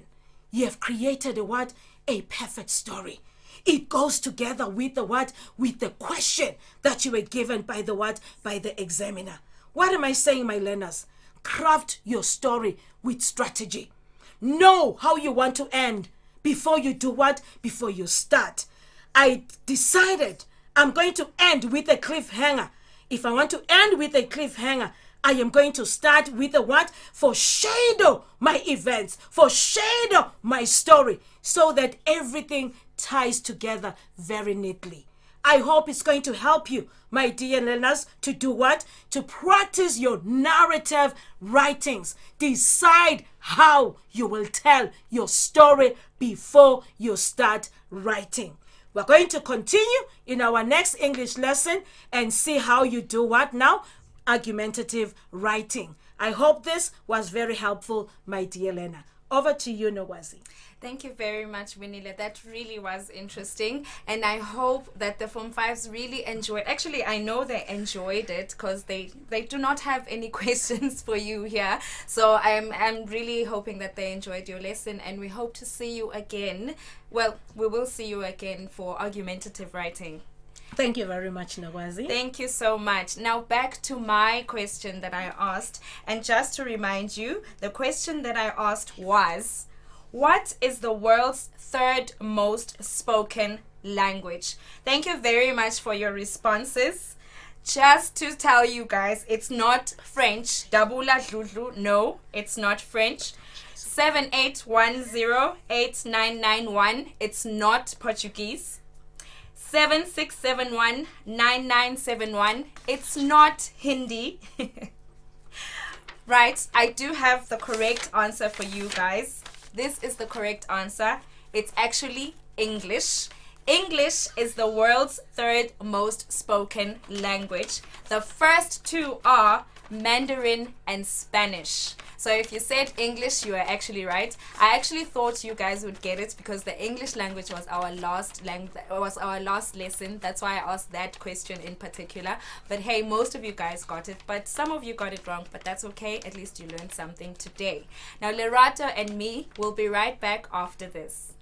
You have created a what? A perfect story. It goes together with the what? With the question that you were given by the what? By the examiner. What am I saying, my learners? Craft your story with strategy. Know how you want to end before you do what? Before you start. I decided I'm going to end with a cliffhanger. If I want to end with a cliffhanger, I am going to start with a what? Foreshadow my events, foreshadow my story, so that everything ties together very neatly. I hope it's going to help you, my dear learners, to do what? To practice your narrative writings. Decide how you will tell your story before you start writing. We're going to continue in our next English lesson and see how you do what now? Argumentative writing. I hope this was very helpful, my dear learner. Over to you, Nogwazi. Thank you very much, Winile. That really was interesting. And I hope that the Form 5s really enjoyed. Actually, I know they enjoyed it because they do not have any questions for you here. So I'm really hoping that they enjoyed your lesson. And we hope to see you again. Well, we will see you again for argumentative writing. Thank you very much, Nogwazi. Thank you so much. Now back to my question that I asked. And just to remind you, the question that I asked was, what is the world's third most spoken language? Thank you very much for your responses. Just to tell you guys, it's not French. Dabula dludlu. No, it's not French. 78108991. It's not Portuguese. 76719971. It's not Hindi. Right, I do have the correct answer for you guys. This is the correct answer. It's actually English. English is the world's third most spoken language. The first two are Mandarin and Spanish. So if you said English, you are actually right. I actually thought you guys would get it because the English language was our last lesson. That's why I asked that question in particular. But hey, most of you guys got it, but some of you got it wrong, but that's okay. At least you learned something today. Now, Lerato and me will be right back after this.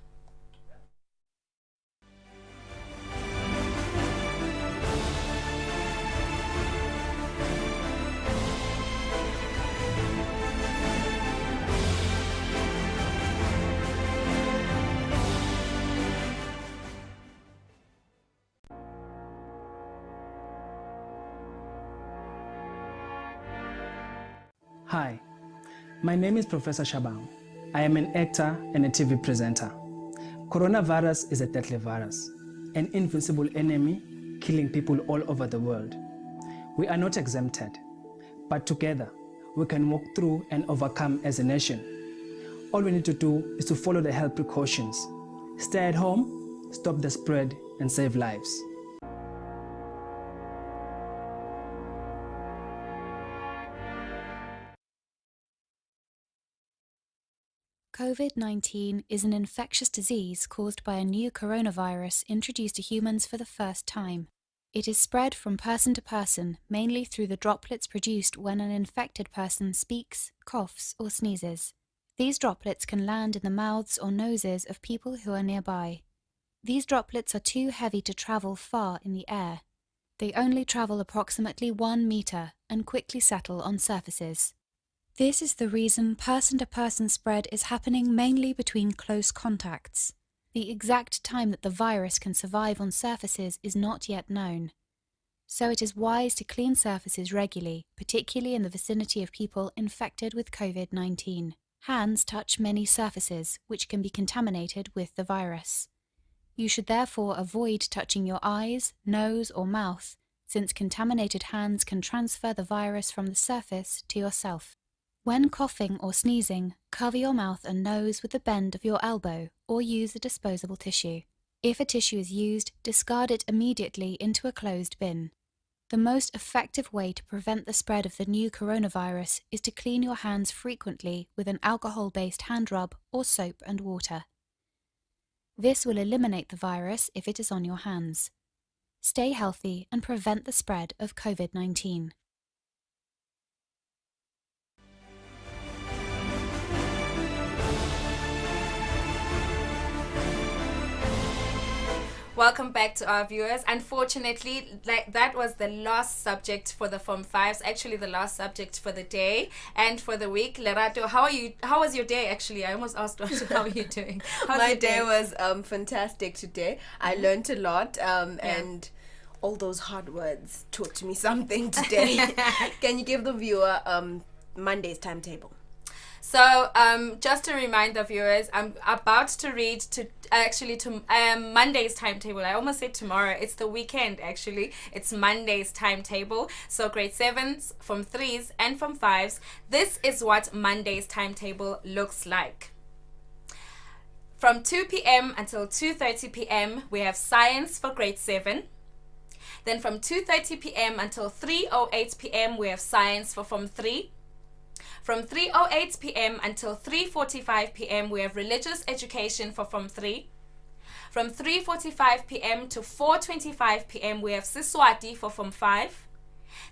Hi, my name is Professor Shabang. I am an actor and a TV presenter. Coronavirus is a deadly virus, an invincible enemy killing people all over the world. We are not exempted, but together we can walk through and overcome as a nation. all we need to do is to follow the health precautions. Stay at home, stop the spread, and save lives. COVID-19 is an infectious disease caused by a new coronavirus introduced to humans for the first time. It is spread from person to person, mainly through the droplets produced when an infected person speaks, coughs, or sneezes. These droplets can land in the mouths or noses of people who are nearby. These droplets are too heavy to travel far in the air. They only travel approximately 1 meter and quickly settle on surfaces. This is the reason person-to-person spread is happening mainly between close contacts. The exact time that the virus can survive on surfaces is not yet known. So it is wise to clean surfaces regularly, particularly in the vicinity of people infected with COVID-19. Hands touch many surfaces, which can be contaminated with the virus. You should therefore avoid touching your eyes, nose, or mouth, since contaminated hands can transfer the virus from the surface to yourself. When coughing or sneezing, cover your mouth and nose with the bend of your elbow or use a disposable tissue. If a tissue is used, discard it immediately into a closed bin. The most effective way to prevent the spread of the new coronavirus is to clean your hands frequently with an alcohol-based hand rub or soap and water. This will eliminate the virus if it is on your hands. Stay healthy and prevent the spread of COVID-19. Welcome back to our viewers. Unfortunately, that was the last subject for the Form 5s, actually the last subject for the day and for the week. Lerato, how are you? How was your day actually? I almost asked how are you doing? My day was fantastic today. I learned a lot and all those hard words taught me something today. Can you give the viewer Monday's timetable? So, just to remind the viewers, I'm about to read Monday's timetable. I almost said tomorrow. It's the weekend, actually. It's Monday's timetable. So, grade 7s, Form 3s, and Form 5s. This is what Monday's timetable looks like. From 2 p.m. until 2:30 p.m., we have science for grade 7. Then from 2:30 p.m. until 3:08 p.m., we have science for Form 3. From 3:08 p.m. until 3:45 p.m. we have religious education for Form 3. From 3:45 p.m. to 4:25 p.m. we have Eswatini for Form 5.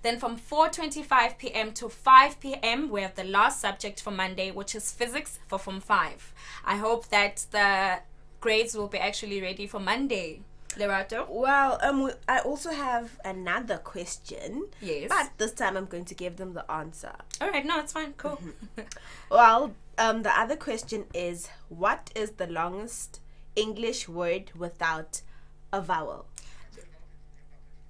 Then from 4:25 p.m. to 5 p.m. we have the last subject for Monday, which is physics for Form 5. I hope that the grades will be actually ready for Monday. Lerato? Well, I also have another question. Yes. But this time I'm going to give them the answer. All right, no, it's fine. Cool. Well, the other question is, what is the longest English word without a vowel?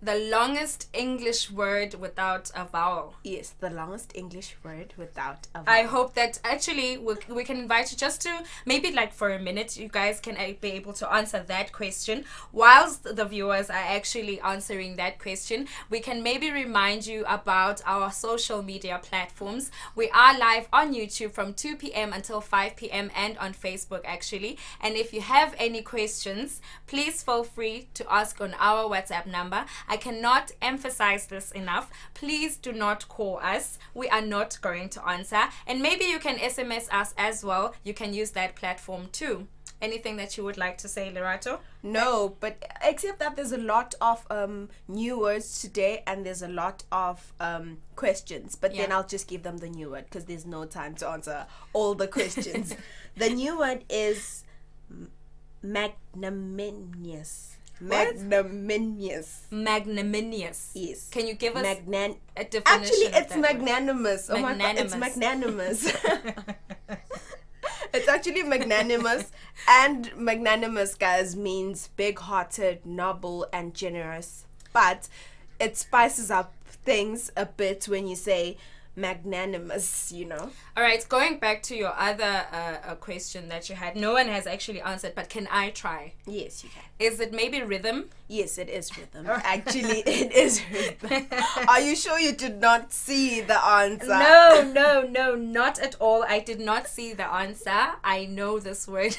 The longest English word without a vowel. Yes, the longest English word without a vowel. I hope that actually we can invite you just to maybe like for a minute you guys can be able to answer that question. Whilst the viewers are actually answering that question, we can maybe remind you about our social media platforms. We are live on YouTube from 2 p.m. until 5 p.m. and on Facebook actually. And if you have any questions, please feel free to ask on our WhatsApp number. I cannot emphasize this enough. Please do not call us. We are not going to answer. And maybe you can SMS us as well. You can use that platform too. Anything that you would like to say, Lerato? No, but except that there's a lot of new words today and there's a lot of questions. But then I'll just give them the new word because there's no time to answer all the questions. The new word is magnanimous. Magnanimous. Magnanimous. Yes. Can you give us a definition? Actually, it's of that magnanimous. word? Oh my God, it's magnanimous. It's actually magnanimous. And magnanimous, guys, means big-hearted, noble, and generous. But it spices up things a bit when you say magnanimous, you know. All right, going back to your other question that you had, no one has actually answered, but can I try? Yes, you can. Is it maybe rhythm? Yes, it is rhythm. Actually, it is rhythm. Are you sure you did not see the answer? No, not at all. I did not see the answer. I know this word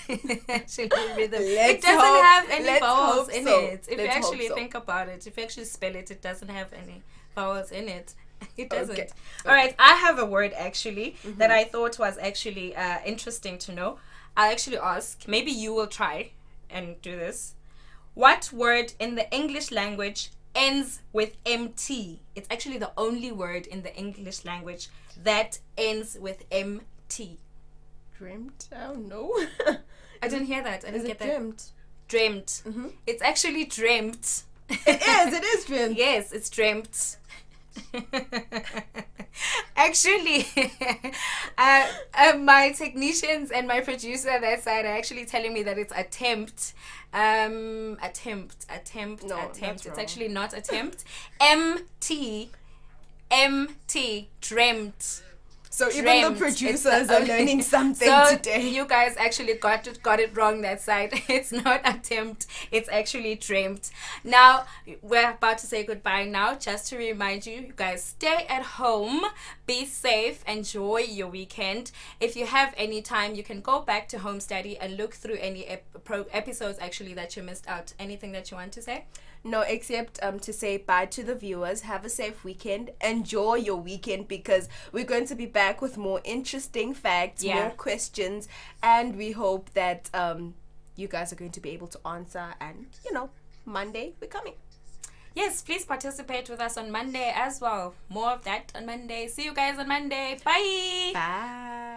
actually rhythm. It doesn't have any vowels in it. If you actually think about it, if you actually spell it, it doesn't have any vowels in it. It doesn't. Okay. All right, I have a word actually that I thought was actually interesting to know. I'll actually ask, maybe you will try and do this. What word in the English language ends with MT? It's actually the only word in the English language that ends with MT. Dreamt? I don't know. I didn't hear that. I didn't get that. Dreamt? Dreamt. It's actually dreamt. It is dreamt. Yes, it's dreamt. Actually, my technicians and my producer that side are actually telling me that it's attempt. No, Attempt. that's It's wrong. actually not attempt. MT, dreamt. So even Dreamt. the producers It's are learning something so today. you guys actually got it wrong that side. It's not attempt, it's actually dreamt. Now we're about to say goodbye now. Just to remind you, you guys stay at home, be safe, enjoy your weekend. If you have any time, you can go back to Home Study and look through any episodes actually that you missed out. Anything that you want to say? No, except to say bye to the viewers. Have a safe weekend. Enjoy your weekend, because we're going to be back with more interesting facts, more questions, and we hope that you guys are going to be able to answer. And, Monday, we're coming. Yes, please participate with us on Monday as well. More of that on Monday. See you guys on Monday. Bye. Bye.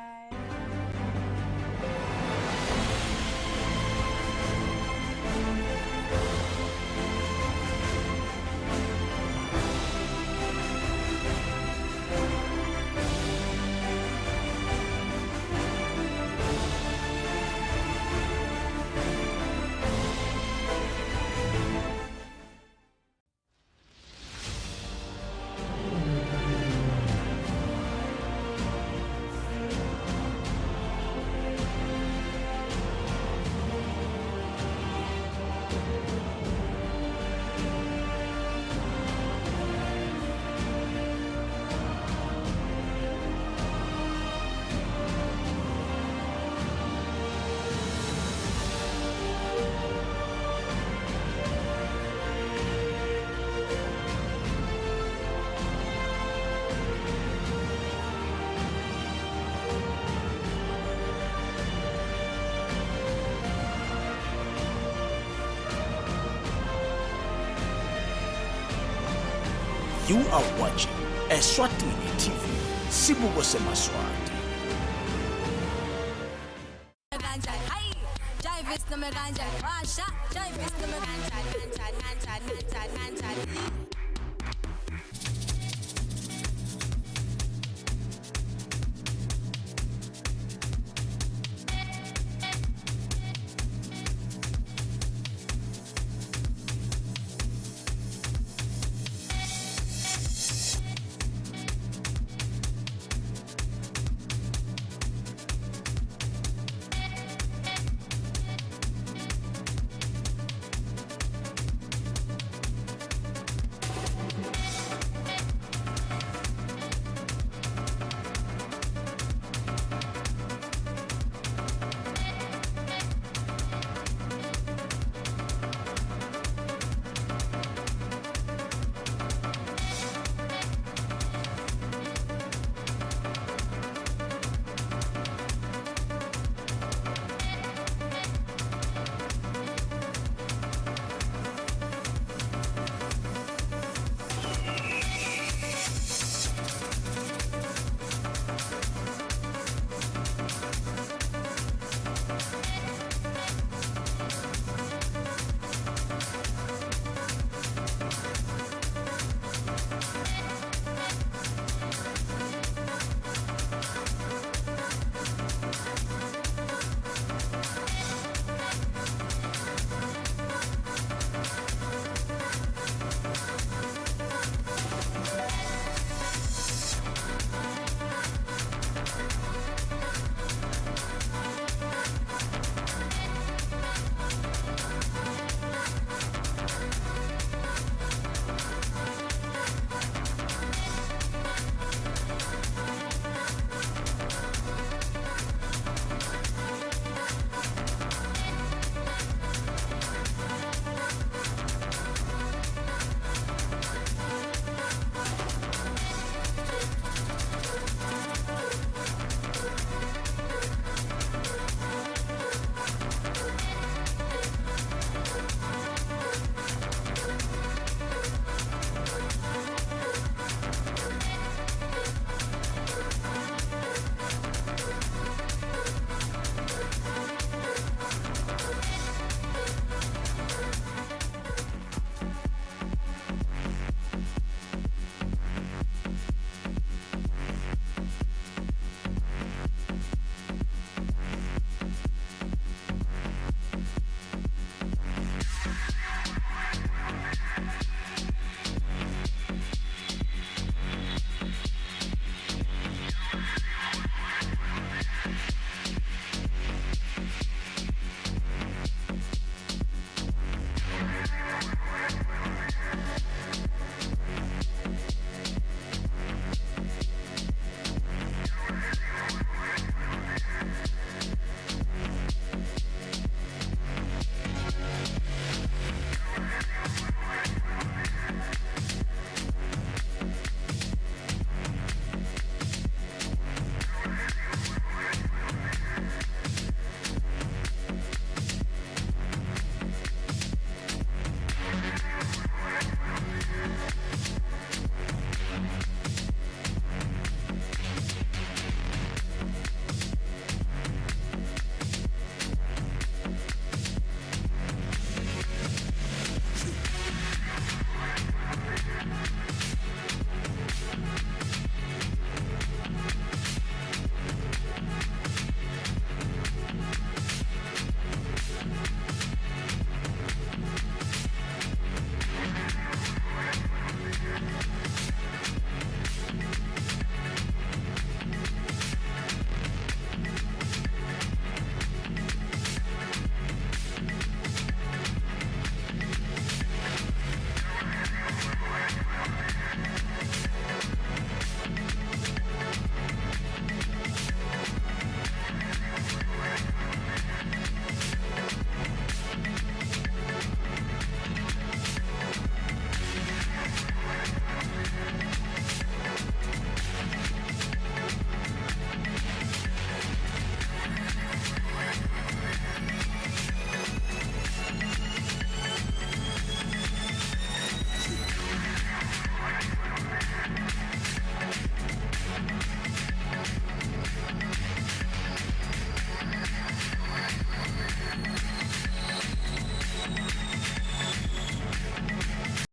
You are watching Eswatini TV, Sibuko Semaswati. Jive